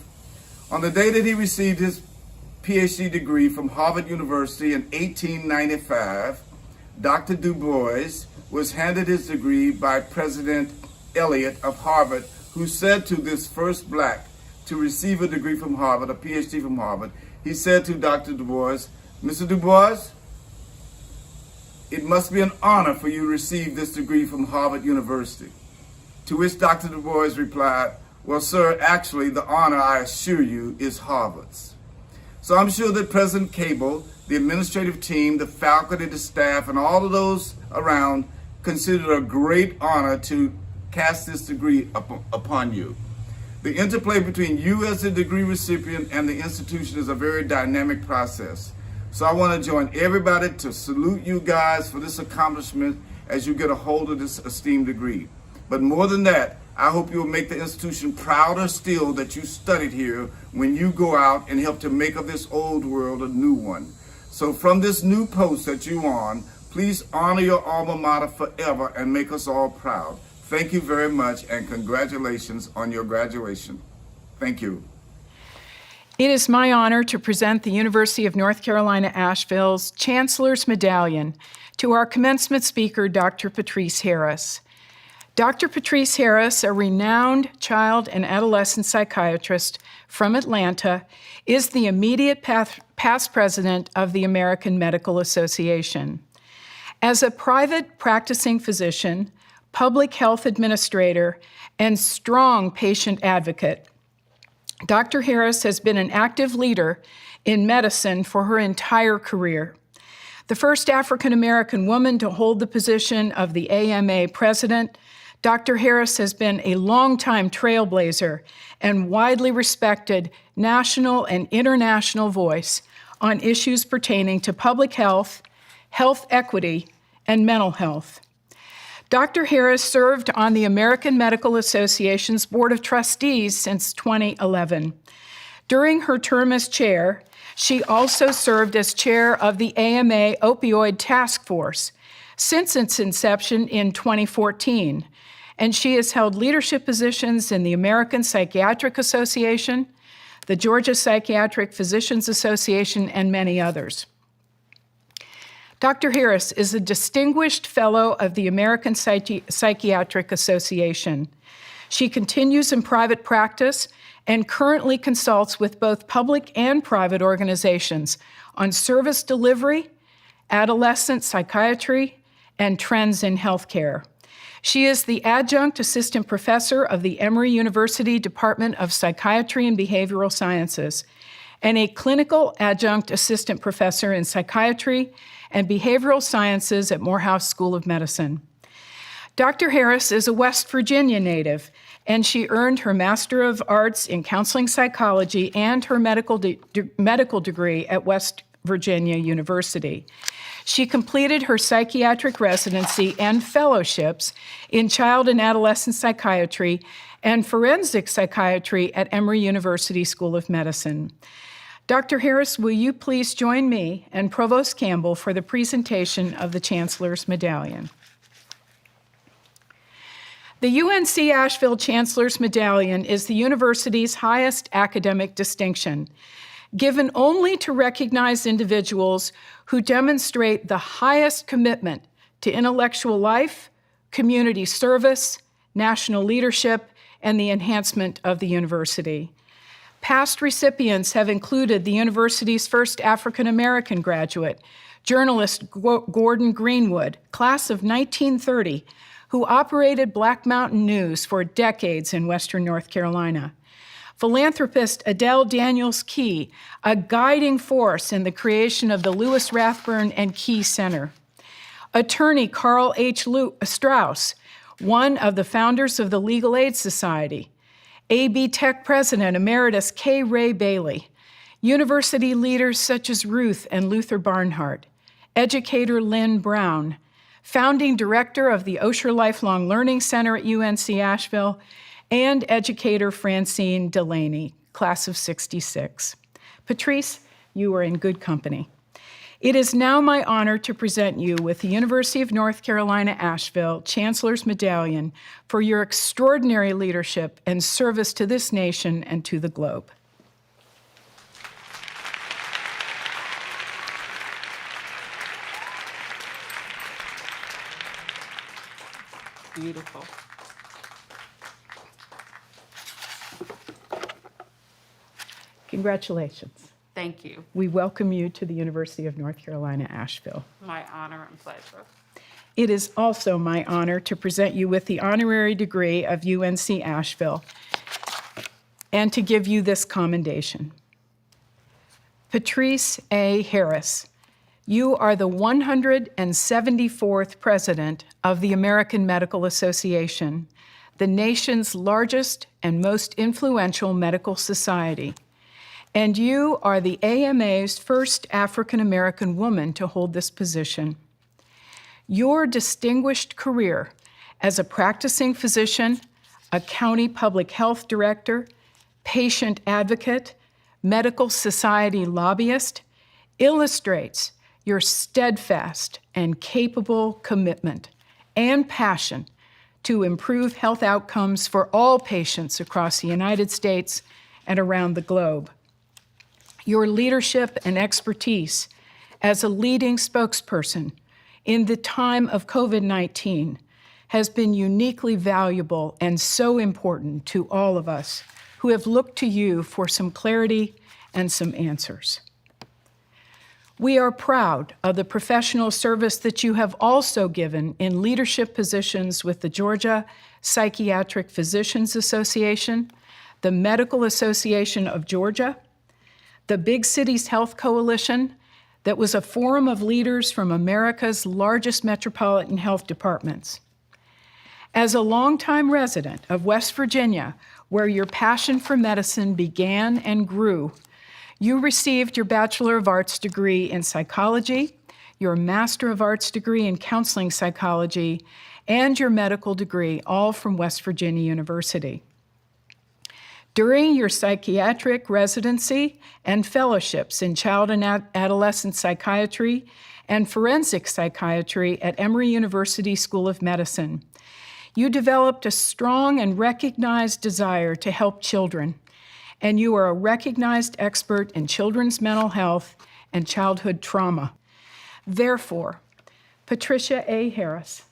On the day that he received his PhD degree from Harvard University in 1895, Dr. Du Bois was handed his degree by President Eliot of Harvard, who said to this first black to receive a degree from Harvard, a PhD from Harvard, he said to Dr. Du Bois, "Mr. Du Bois, it must be an honor for you to receive this degree from Harvard University." To which Dr. Du Bois replied, "Well, sir, actually, the honor, I assure you, is Harvard's." So I'm sure that President Cable, the administrative team, the faculty, the staff, and all of those around considered it a great honor to cast this degree upon you. The interplay between you as the degree recipient and the institution is a very dynamic process. So I want to join everybody to salute you guys for this accomplishment as you get a hold of this esteemed degree. But more than that, I hope you will make the institution prouder still that you studied here when you go out and help to make of this old world a new one. So from this new post that you're on, please honor your alma mater forever and make us all proud. Thank you very much and congratulations on your graduation. Thank you. It is my honor to present the University of North Carolina, Asheville's Chancellor's Medallion to our commencement speaker, Dr. Patrice Harris. Dr. Patrice Harris, a renowned child and adolescent psychiatrist from Atlanta, is the immediate past president of the American Medical Association. As a private practicing physician, public health administrator, and strong patient advocate, Dr. Harris has been an active leader in medicine for her entire career. The first African American woman to hold the position of the AMA president, Dr. Harris has been a longtime trailblazer and widely respected national and international voice on issues pertaining to public health, health equity, and mental health. Dr. Harris served on the American Medical Association's Board of Trustees since 2011. During her term as chair, she also served as chair of the AMA Opioid Task Force since its inception in 2014, and she has held leadership positions in the American Psychiatric Association, the Georgia Psychiatric Physicians Association, and many others. Dr. Harris is a distinguished fellow of the American Psychiatric Association. She continues in private practice and currently consults with both public and private organizations on service delivery, adolescent psychiatry, and trends in healthcare. She is the adjunct assistant professor of the Emory University Department of Psychiatry and Behavioral Sciences, and a clinical adjunct assistant professor in psychiatry and behavioral sciences at Morehouse School of Medicine. Dr. Harris is a West Virginia native, and she earned her Master of Arts in Counseling Psychology and her medical degree at West Virginia University. She completed her psychiatric residency and fellowships in child and adolescent psychiatry and forensic psychiatry at Emory University School of Medicine. Dr. Harris, will you please join me and Provost Campbell for the presentation of the Chancellor's Medallion? The UNC Asheville Chancellor's Medallion is the university's highest academic distinction, given only to recognize individuals who demonstrate the highest commitment to intellectual life, community service, national leadership, and the enhancement of the university. Past recipients have included the university's first African American graduate, journalist Gordon Greenwood, class of 1930, who operated Black Mountain News for decades in Western North Carolina. Philanthropist Adele Daniels Key, a guiding force in the creation of the Lewis Rathburn and Key Center. Attorney Carl H. Strauss, one of the founders of the Legal Aid Society. AB Tech President Emeritus K. Ray Bailey. University leaders such as Ruth and Luther Barnhart. Educator Lynn Brown. Founding director of the Osher Lifelong Learning Center at UNC Asheville, and educator Francine Delaney, class of 66. Patrice, you are in good company. It is now my honor to present you with the University of North Carolina, Asheville Chancellor's Medallion for your extraordinary leadership and service to this nation and to the globe. Beautiful. Congratulations. Thank you. We welcome you to the University of North Carolina, Asheville. My honor and pleasure. It is also my honor to present you with the honorary degree of UNC Asheville and to give you this commendation. Patrice A. Harris, you are the 174th president of the American Medical Association, the nation's largest and most influential medical society. And you are the AMA's first African American woman to hold this position. Your distinguished career as a practicing physician, a county public health director, patient advocate, medical society lobbyist illustrates your steadfast and capable commitment and passion to improve health outcomes for all patients across the United States and around the globe. Your leadership and expertise as a leading spokesperson in the time of COVID-19 has been uniquely valuable and so important to all of us who have looked to you for some clarity and some answers. We are proud of the professional service that you have also given in leadership positions with the Georgia Psychiatric Physicians Association, the Medical Association of Georgia, the Big Cities Health Coalition, that was a forum of leaders from America's largest metropolitan health departments. As a longtime resident of West Virginia, where your passion for medicine began and grew, you received your Bachelor of Arts degree in psychology, your Master of Arts degree in counseling psychology, and your medical degree, all from West Virginia University. During your psychiatric residency and fellowships in child and adolescent psychiatry and forensic psychiatry at Emory University School of Medicine, you developed a strong and recognized desire to help children, and you are a recognized expert in children's mental health and childhood trauma. Therefore, Patricia A. Harris,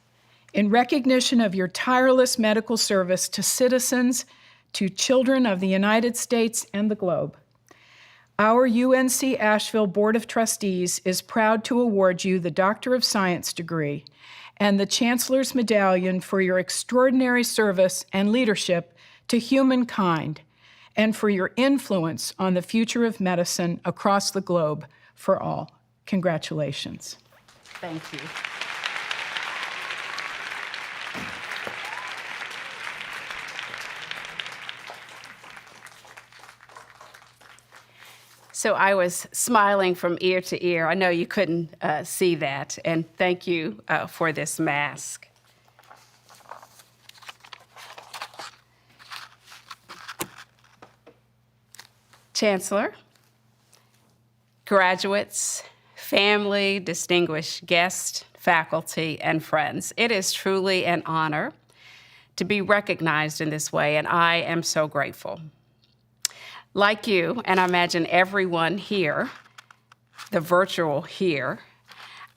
in recognition of your tireless medical service to citizens, to children of the United States and the globe, our UNC Asheville Board of Trustees is proud to award you the Doctor of Science degree and the Chancellor's Medallion for your extraordinary service and leadership to humankind and for your influence on the future of medicine across the globe for all. Congratulations. Thank you. So I was smiling from ear to ear. I know you couldn't see that, and thank you for this mask. Chancellor, graduates, family, distinguished guests, faculty, and friends, it is truly an honor to be recognized in this way, and I am so grateful. Like you, and I imagine everyone here, the virtual here,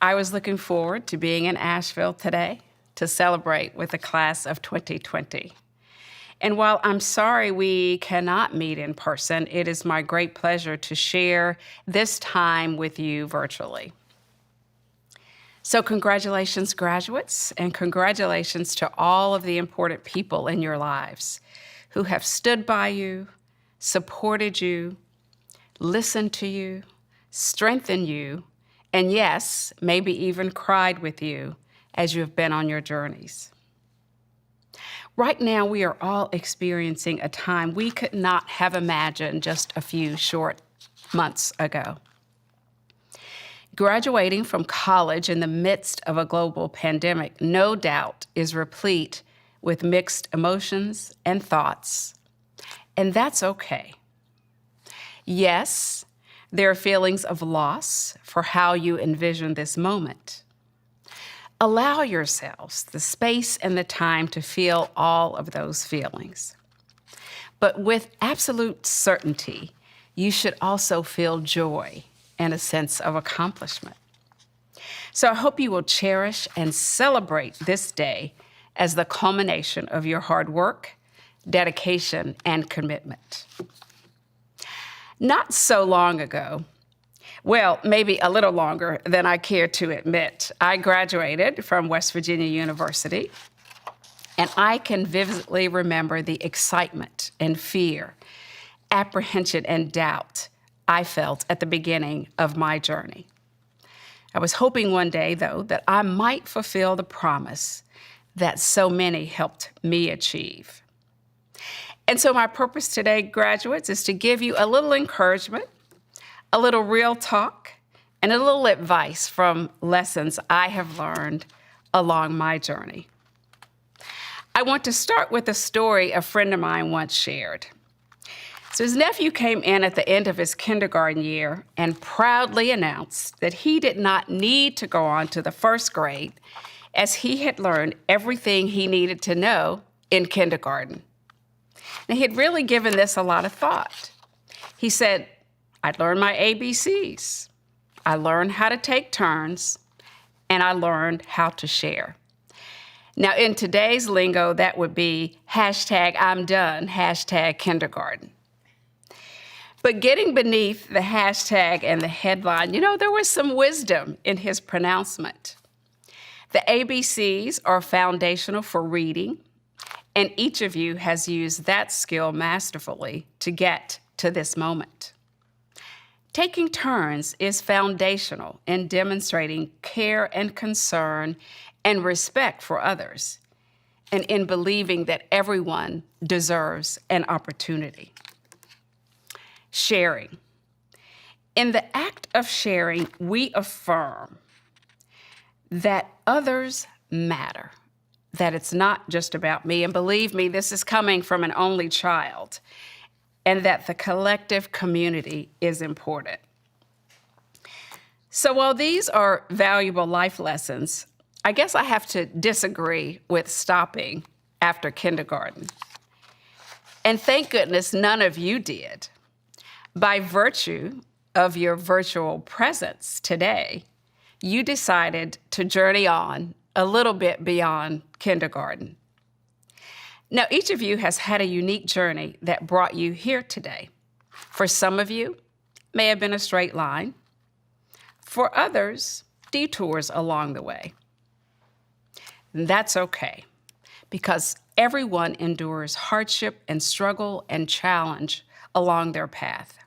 I was looking forward to being in Asheville today to celebrate with the class of 2020. And while I'm sorry we cannot meet in person, it is my great pleasure to share this time with you virtually. So congratulations, graduates, and congratulations to all of the important people in your lives who have stood by you, supported you, listened to you, strengthened you, and yes, maybe even cried with you as you have been on your journeys. Right now, we are all experiencing a time we could not have imagined just a few short months ago. Graduating from college in the midst of a global pandemic, no doubt, is replete with mixed emotions and thoughts. And that's okay. Yes, there are feelings of loss for how you envision this moment. Allow yourselves the space and the time to feel all of those feelings. But with absolute certainty, you should also feel joy and a sense of accomplishment. So I hope you will cherish and celebrate this day as the culmination of your hard work, dedication, and commitment. Not so long ago, well, maybe a little longer than I care to admit, I graduated from West Virginia University, and I can vividly remember the excitement and fear, apprehension and doubt I felt at the beginning of my journey. I was hoping one day, though, that I might fulfill the promise that so many helped me achieve. And so my purpose today, graduates, is to give you a little encouragement, a little real talk, and a little advice from lessons I have learned along my journey. I want to start with a story a friend of mine once shared. So his nephew came in at the end of his kindergarten year and proudly announced that he did not need to go on to the first grade, as he had learned everything he needed to know in kindergarten. Now, he had really given this a lot of thought. He said, I learned my ABCs, I learned how to take turns, and I learned how to share. Now, in today's lingo, that would be hashtag I'm done, hashtag kindergarten. But getting beneath the hashtag and the headline, there was some wisdom in his pronouncement. The ABCs are foundational for reading, and each of you has used that skill masterfully to get to this moment. Taking turns is foundational in demonstrating care and concern and respect for others, and in believing that everyone deserves an opportunity. Sharing. In the act of sharing, we affirm that others matter, that it's not just about me. And believe me, this is coming from an only child, and that the collective community is important. So while these are valuable life lessons, I guess I have to disagree with stopping after kindergarten. And thank goodness none of you did. By virtue of your virtual presence today, you decided to journey on a little bit beyond kindergarten. Now, each of you has had a unique journey that brought you here today. For some of you, it may have been a straight line. For others, detours along the way. And that's okay, because everyone endures hardship and struggle and challenge along their path.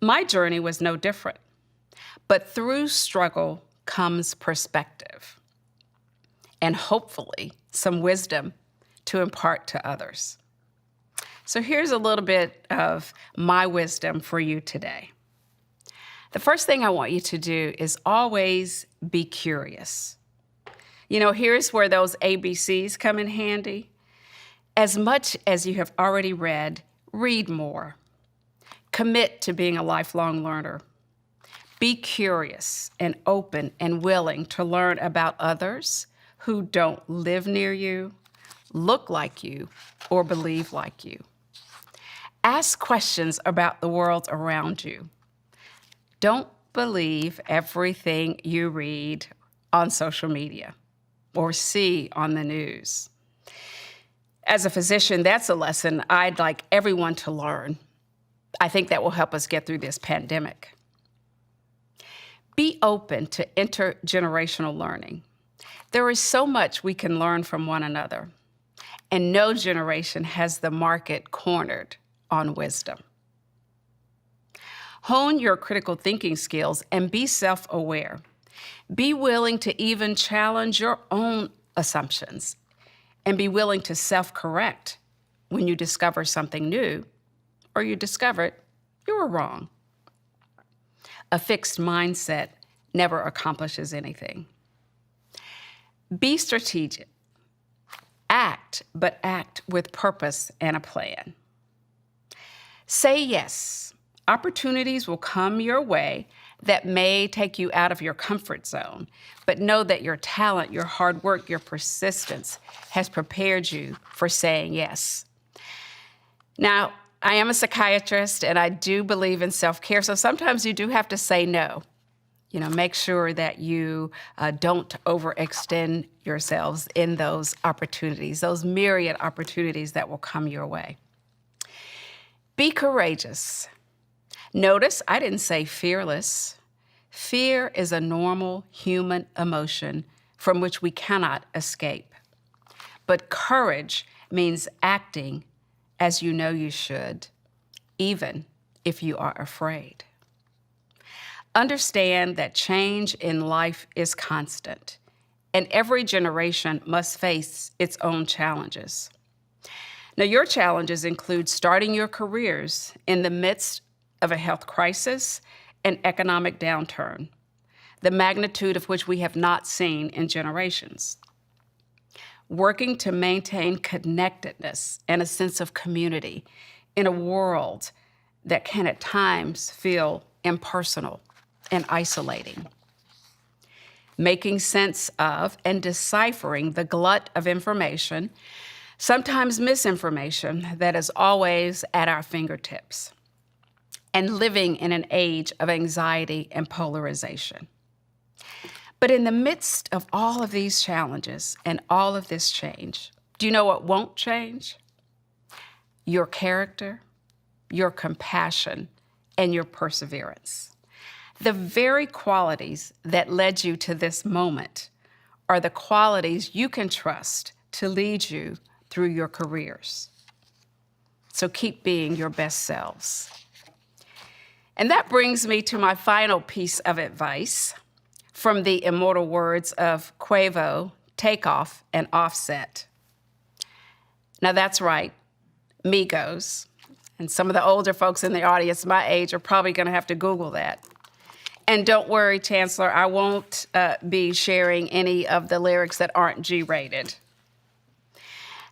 My journey was no different, but through struggle comes perspective and hopefully some wisdom to impart to others. So here's a little bit of my wisdom for you today. The first thing I want you to do is always be curious. You know, here's where those ABCs come in handy. As much as you have already read, read more. Commit to being a lifelong learner. Be curious and open and willing to learn about others who don't live near you, look like you, or believe like you. Ask questions about the world around you. Don't believe everything you read on social media or see on the news. As a physician, that's a lesson I'd like everyone to learn. I think that will help us get through this pandemic. Be open to intergenerational learning. There is so much we can learn from one another, and no generation has the market cornered on wisdom. Hone your critical thinking skills and be self-aware. Be willing to even challenge your own assumptions and be willing to self-correct when you discover something new or you discovered you were wrong. A fixed mindset never accomplishes anything. Be strategic. Act, but act with purpose and a plan. Say yes. Opportunities will come your way that may take you out of your comfort zone, but know that your talent, your hard work, your persistence has prepared you for saying yes. Now, I am a psychiatrist and I do believe in self-care, so sometimes you do have to say no. You know, make sure that you don't overextend yourselves in those opportunities, those myriad opportunities that will come your way. Be courageous. Notice I didn't say fearless. Fear is a normal human emotion from which we cannot escape. But courage means acting as you know you should, even if you are afraid. Understand that change in life is constant, and every generation must face its own challenges. Now, your challenges include starting your careers in the midst of a health crisis and economic downturn, the magnitude of which we have not seen in generations. Working to maintain connectedness and a sense of community in a world that can at times feel impersonal and isolating. Making sense of and deciphering the glut of information, sometimes misinformation, that is always at our fingertips. And living in an age of anxiety and polarization. But in the midst of all of these challenges and all of this change, do you know what won't change? Your character, your compassion, and your perseverance. The very qualities that led you to this moment are the qualities you can trust to lead you through your careers. So keep being your best selves. And that brings me to my final piece of advice from the immortal words of Quavo, Takeoff, and Offset. Now that's right, Migos. And some of the older folks in the audience my age are probably gonna have to Google that. And don't worry, Chancellor, I won't be sharing any of the lyrics that aren't G-rated.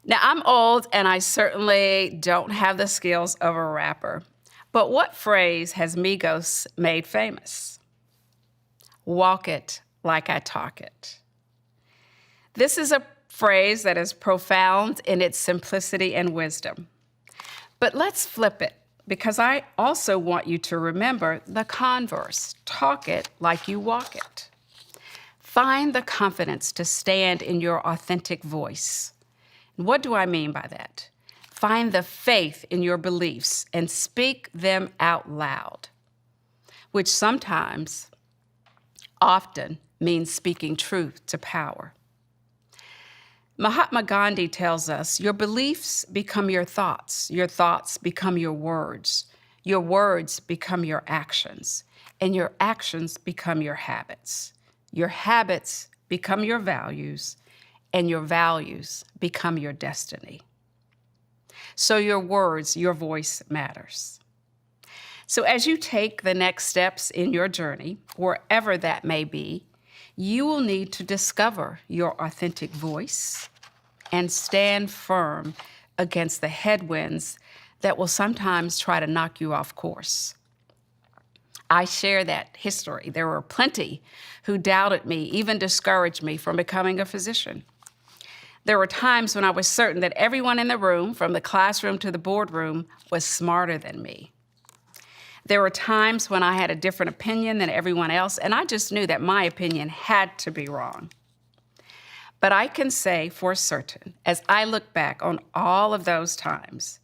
Now, I'm old, and I certainly don't have the skills of a rapper. But what phrase has Migos made famous? Walk it like I talk it. This is a phrase that is profound in its simplicity and wisdom. But let's flip it, because I also want you to remember the converse. Talk it like you walk it. Find the confidence to stand in your authentic voice. And what do I mean by that? Find the faith in your beliefs and speak them out loud, which sometimes, often, means speaking truth to power. Mahatma Gandhi tells us, your beliefs become your thoughts become your words become your actions, and your actions become your habits. Your habits become your values, and your values become your destiny. So your words, your voice matters. So as you take the next steps in your journey, wherever that may be, you will need to discover your authentic voice and stand firm against the headwinds that will sometimes try to knock you off course. I share that history. There were plenty who doubted me, even discouraged me from becoming a physician. There were times when I was certain that everyone in the room, from the classroom to the boardroom, was smarter than me. There were times when I had a different opinion than everyone else, and I just knew that my opinion had to be wrong. But I can say for certain, as I look back on all of those times,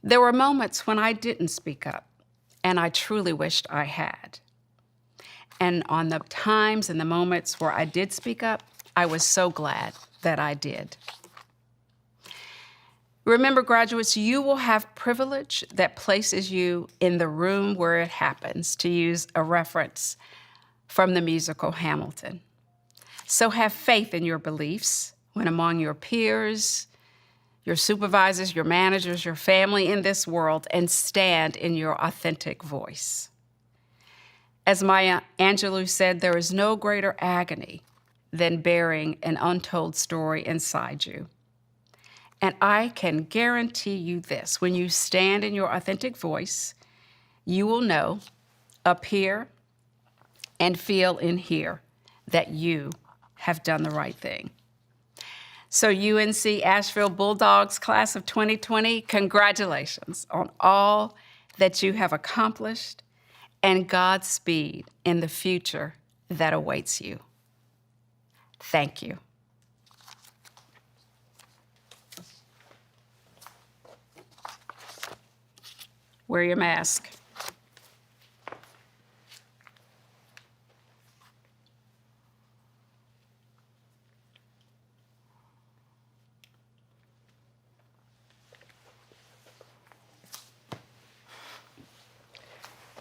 there were moments when I didn't speak up, and I truly wished I had. And on the times and the moments where I did speak up, I was so glad that I did. Remember, graduates, you will have privilege that places you in the room where it happens, to use a reference from the musical Hamilton. So have faith in your beliefs when among your peers, your supervisors, your managers, your family in this world, and stand in your authentic voice. As Maya Angelou said, there is no greater agony than bearing an untold story inside you. And I can guarantee you this, when you stand in your authentic voice, you will know up here and feel in here that you have done the right thing. So UNC Asheville Bulldogs class of 2020, congratulations on all that you have accomplished, and Godspeed in the future that awaits you. Thank you. Wear your mask.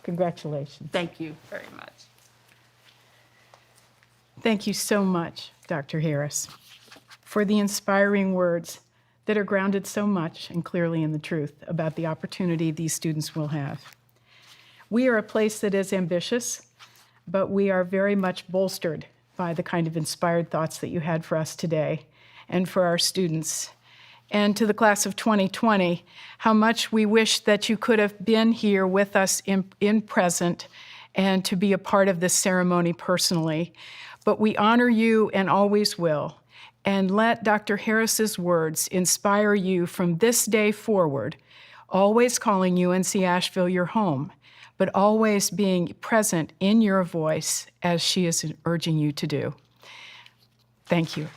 Congratulations. Thank you very much. Thank you so much, Dr. Harris, for the inspiring words that are grounded so much and clearly in the truth about the opportunity these students will have. We are a place that is ambitious, but we are very much bolstered by the kind of inspired thoughts that you had for us today and for our students. And to the class of 2020, how much we wish that you could have been here with us in present and to be a part of this ceremony personally. But we honor you and always will. And let Dr. Harris's words inspire you from this day forward, always calling UNC Asheville your home, but always being present in your voice as she is urging you to do. Thank you.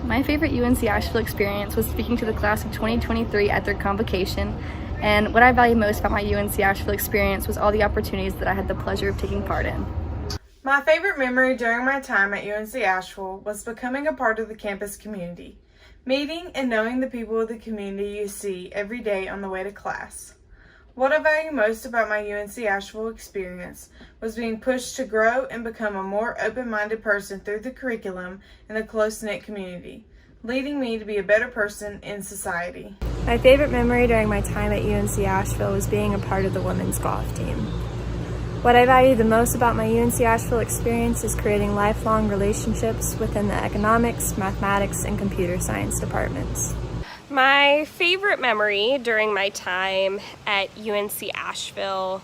My favorite UNC Asheville experience was speaking to the class of 2023 at their convocation, and what I value most about my UNC Asheville experience was all the opportunities that I had the pleasure of taking part in. My favorite memory during my time at UNC Asheville was becoming a part of the campus community, meeting and knowing the people of the community you see every day on the way to class. What I value most about my UNC Asheville experience was being pushed to grow and become a more open-minded person through the curriculum and the close-knit community, leading me to be a better person in society. My favorite memory during my time at UNC Asheville was being a part of the women's golf team. What I value the most about my UNC Asheville experience is creating lifelong relationships within the economics, mathematics, and computer science departments. My favorite memory during my time at UNC Asheville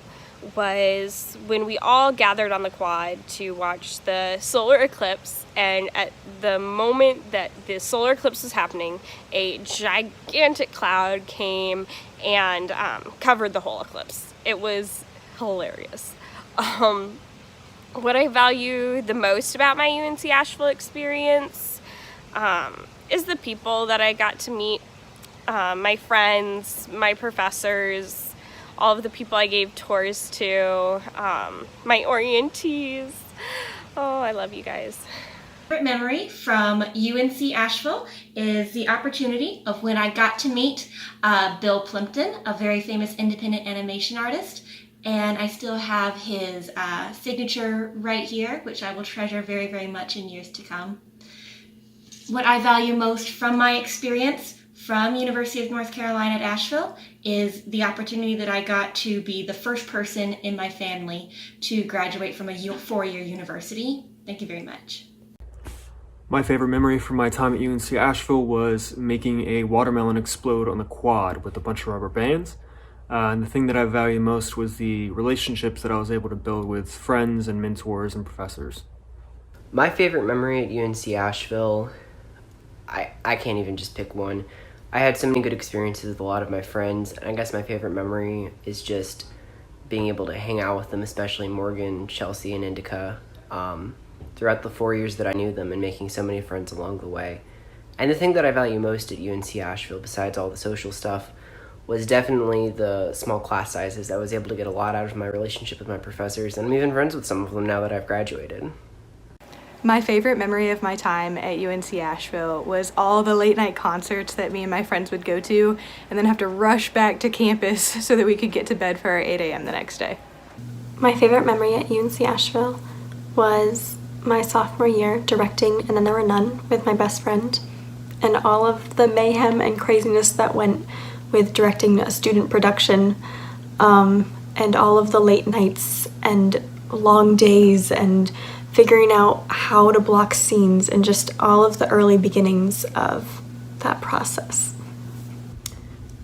was when we all gathered on the quad to watch the solar eclipse, and at the moment that the solar eclipse was happening, a gigantic cloud came and covered the whole eclipse. It was hilarious. What I value the most about my UNC Asheville experience is the people that I got to meet. My friends, my professors, all of the people I gave tours to, my orientees. Oh, I love you guys. Favorite memory from UNC Asheville is the opportunity of when I got to meet Bill Plimpton, a very famous independent animation artist, and I still have his signature right here, which I will treasure very, very much in years to come. What I value most from my experience from University of North Carolina at Asheville is the opportunity that I got to be the first person in my family to graduate from a four-year university. Thank you very much. My favorite memory from my time at UNC Asheville was making a watermelon explode on the quad with a bunch of rubber bands. And the thing that I value most was the relationships that I was able to build with friends and mentors and professors. My favorite memory at UNC Asheville, I can't even just pick one. I had so many good experiences with a lot of my friends, and I guess my favorite memory is just being able to hang out with them, especially Morgan, Chelsea, and Indica, throughout the 4 years that I knew them, and making so many friends along the way. And the thing that I value most at UNC Asheville, besides all the social stuff, was definitely the small class sizes. I was able to get a lot out of my relationship with my professors, and I'm even friends with some of them now that I've graduated. My favorite memory of my time at UNC Asheville was all the late night concerts that me and my friends would go to and then have to rush back to campus so that we could get to bed for our 8 a.m. the next day. My favorite memory at UNC Asheville was my sophomore year directing And Then There Were None with my best friend, and all of the mayhem and craziness that went with directing a student production, and all of the late nights and long days and figuring out how to block scenes and just all of the early beginnings of that process.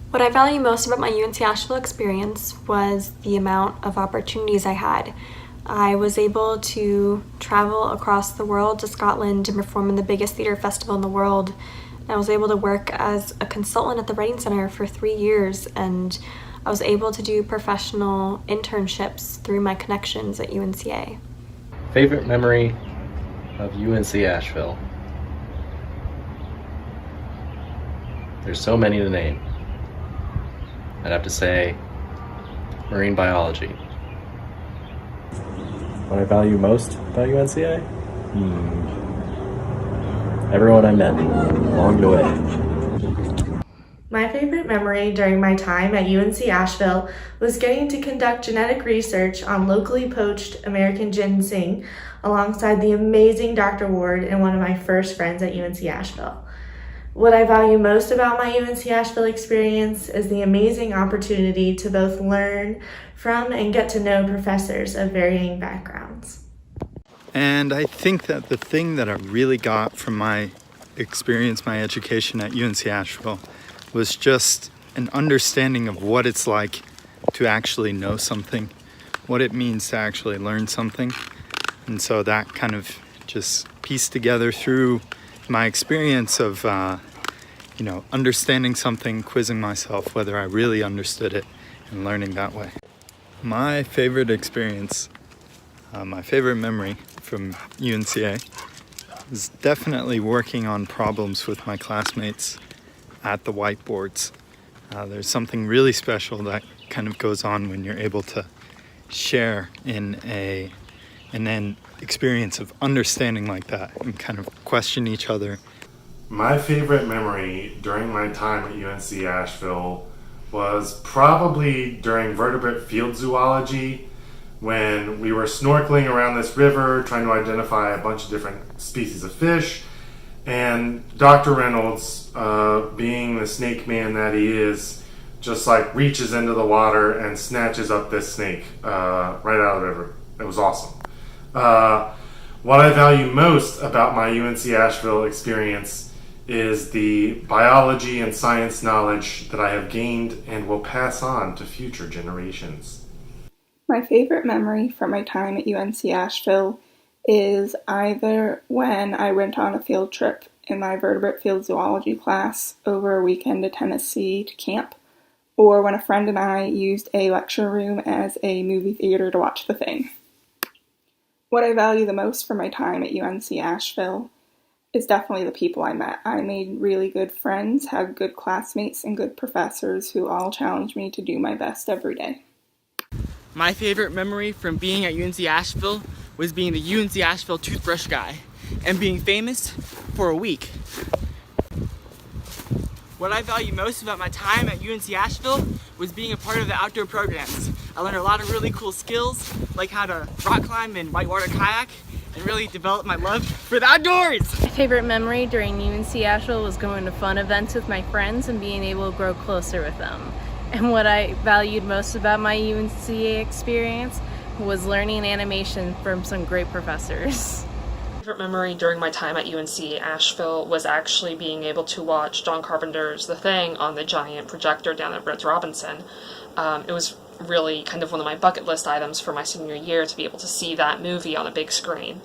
What I value most about my UNC Asheville experience was the amount of opportunities I had. I was able to travel across the world to Scotland and perform in the biggest theater festival in the world. I was able to work as a consultant at the Writing Center for 3 years, and I was able to do professional internships through my connections at UNCA. Favorite memory of UNC Asheville. There's so many to name. I'd have to say marine biology. What I value most about UNCA? Everyone I met along the way. My favorite memory during my time at UNC Asheville was getting to conduct genetic research on locally poached American ginseng alongside the amazing Dr. Ward and one of my first friends at UNC Asheville. What I value most about my UNC Asheville experience is the amazing opportunity to both learn from and get to know professors of varying backgrounds. And I think that the thing that I really got from my experience, my education at UNC Asheville, was just an understanding of what it's like to actually know something, what it means to actually learn something. And so that kind of just pieced together through my experience of, understanding something, quizzing myself whether I really understood it, and learning that way. My favorite experience, my favorite memory from UNCA is definitely working on problems with my classmates at the whiteboards. There's something really special that kind of goes on when you're able to share in an experience of understanding like that and kind of question each other. My favorite memory during my time at UNC Asheville was probably during vertebrate field zoology, when we were snorkeling around this river trying to identify a bunch of different species of fish, and Dr. Reynolds, being the snake man that he is, just like reaches into the water and snatches up this snake right out of the river. It was awesome. What I value most about my UNC Asheville experience is the biology and science knowledge that I have gained and will pass on to future generations. My favorite memory from my time at UNC Asheville is either when I went on a field trip in my vertebrate field zoology class over a weekend to Tennessee to camp, or when a friend and I used a lecture room as a movie theater to watch The Thing. What I value the most from my time at UNC Asheville is definitely the people I met. I made really good friends, had good classmates, and good professors who all challenged me to do my best every day. My favorite memory from being at UNC Asheville was being the UNC Asheville toothbrush guy and being famous for a week. What I value most about my time at UNC Asheville was being a part of the outdoor programs. I learned a lot of really cool skills, like how to rock climb and whitewater kayak, and really develop my love for the outdoors. My favorite memory during UNC Asheville was going to fun events with my friends and being able to grow closer with them. And what I valued most about my UNCA experience was learning animation from some great professors. My favorite memory during my time at UNC Asheville was actually being able to watch John Carpenter's The Thing on the giant projector down at Rhodes Robinson. It was really kind of one of my bucket list items for my senior year to be able to see that movie on a big screen.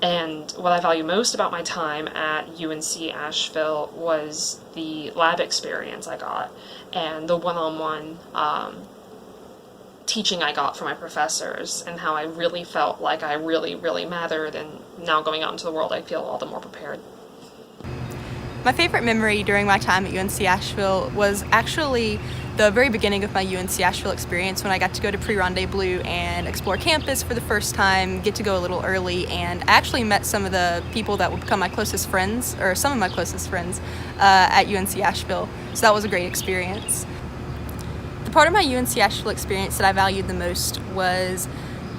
And what I value most about my time at UNC Asheville was the lab experience I got and the one-on-one teaching I got from my professors, and how I really felt like I really, really mattered, and now going out into the world I feel all the more prepared. My favorite memory during my time at UNC Asheville was actually the very beginning of my UNC Asheville experience, when I got to go to Pre-Rendezvous and explore campus for the first time, get to go a little early, and I actually met some of the people that would become my closest friends, or some of my closest friends, at UNC Asheville. So that was a great experience. The part of my UNC Asheville experience that I valued the most was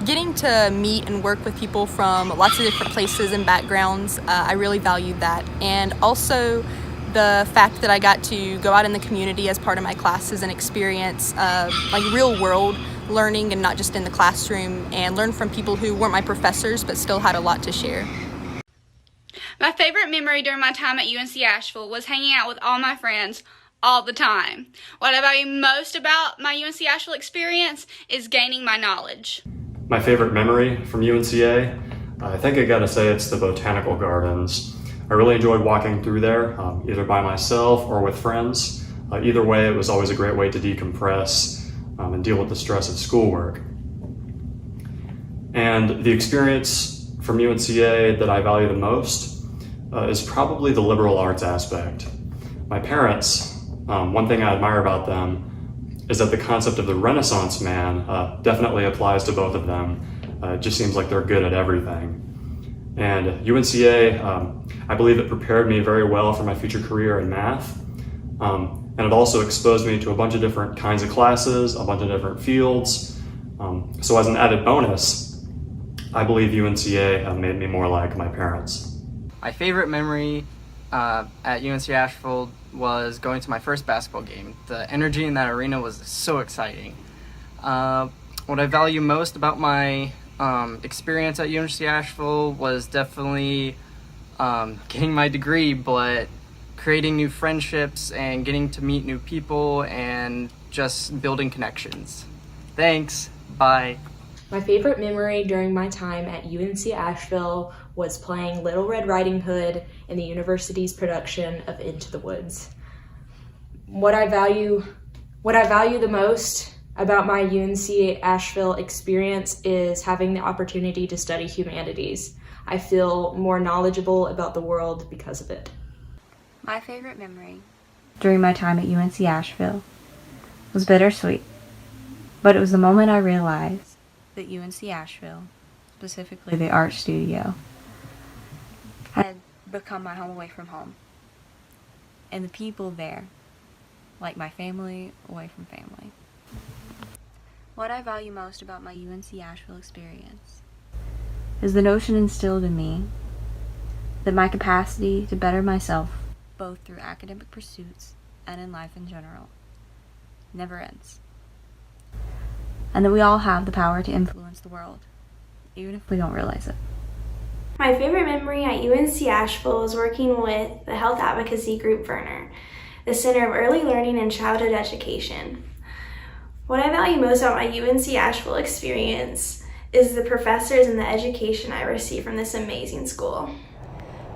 getting to meet and work with people from lots of different places and backgrounds. I really valued that. And also the fact that I got to go out in the community as part of my classes and experience like real world learning, and not just in the classroom, and learn from people who weren't my professors but still had a lot to share. My favorite memory during my time at UNC Asheville was hanging out with all my friends all the time. What I value most about my UNC Asheville experience is gaining my knowledge. My favorite memory from UNCA, I think I gotta say it's the botanical gardens. I really enjoyed walking through there, either by myself or with friends. Either way, it was always a great way to decompress and deal with the stress of schoolwork. And the experience from UNCA that I value the most is probably the liberal arts aspect. My parents, one thing I admire about them is that the concept of the Renaissance man definitely applies to both of them. It just seems like they're good at everything. And UNCA, I believe it prepared me very well for my future career in math. And it also exposed me to a bunch of different kinds of classes, a bunch of different fields. So as an added bonus, I believe UNCA made me more like my parents. My favorite memory at UNC Asheville was going to my first basketball game. The energy in that arena was so exciting. What I value most about my experience at UNC Asheville was definitely getting my degree, but creating new friendships and getting to meet new people and just building connections. Thanks. Bye. My favorite memory during my time at UNC Asheville was playing Little Red Riding Hood in the university's production of Into the Woods. What I value the most about my UNC Asheville experience is having the opportunity to study humanities. I feel more knowledgeable about the world because of it. My favorite memory during my time at UNC Asheville was bittersweet, but it was the moment I realized that UNC Asheville, specifically the art studio, had become my home away from home. And the people there, like my family away from family. What I value most about my UNC Asheville experience is the notion instilled in me that my capacity to better myself, both through academic pursuits and in life in general, never ends. And that we all have the power to influence the world, even if we don't realize it. My favorite memory at UNC Asheville was working with the health advocacy group Verner, the Center of Early Learning and Childhood Education. What I value most about my UNC Asheville experience is the professors and the education I received from this amazing school.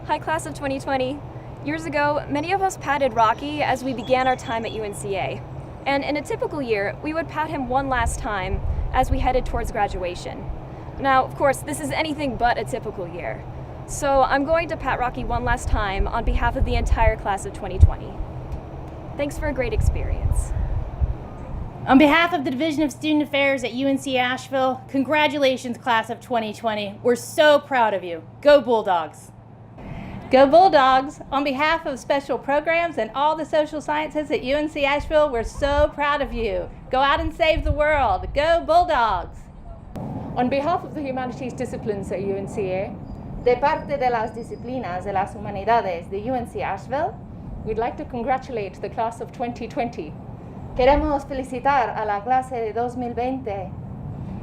Hi, class of 2020. Years ago, many of us patted Rocky as we began our time at UNCA. And in a typical year, we would pat him one last time as we headed towards graduation. Now, of course, this is anything but a typical year. So I'm going to pat Rocky one last time on behalf of the entire class of 2020. Thanks for a great experience. On behalf of the Division of Student Affairs at UNC Asheville, congratulations, class of 2020. We're so proud of you. Go Bulldogs. Go Bulldogs! On behalf of special programs and all the social sciences at UNC Asheville, we're so proud of you. Go out and save the world. Go Bulldogs! On behalf of the humanities disciplines at UNCA, de parte de las disciplinas de las humanidades de UNC Asheville, we'd like to congratulate the class of 2020. Queremos felicitar a la clase de 2020.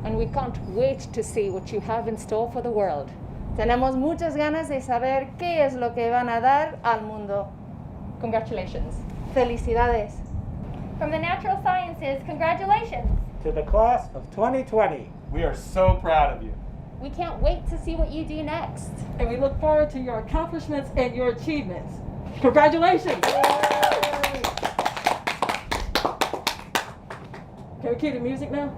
And we can't wait to see what you have in store for the world. Tenemos muchas ganas de saber qué es lo que van a dar al mundo. Congratulations. Felicidades. From the natural sciences, congratulations. To the class of 2020, we are so proud of you. We can't wait to see what you do next. And we look forward to your accomplishments and your achievements. Congratulations. Can we cue the music now?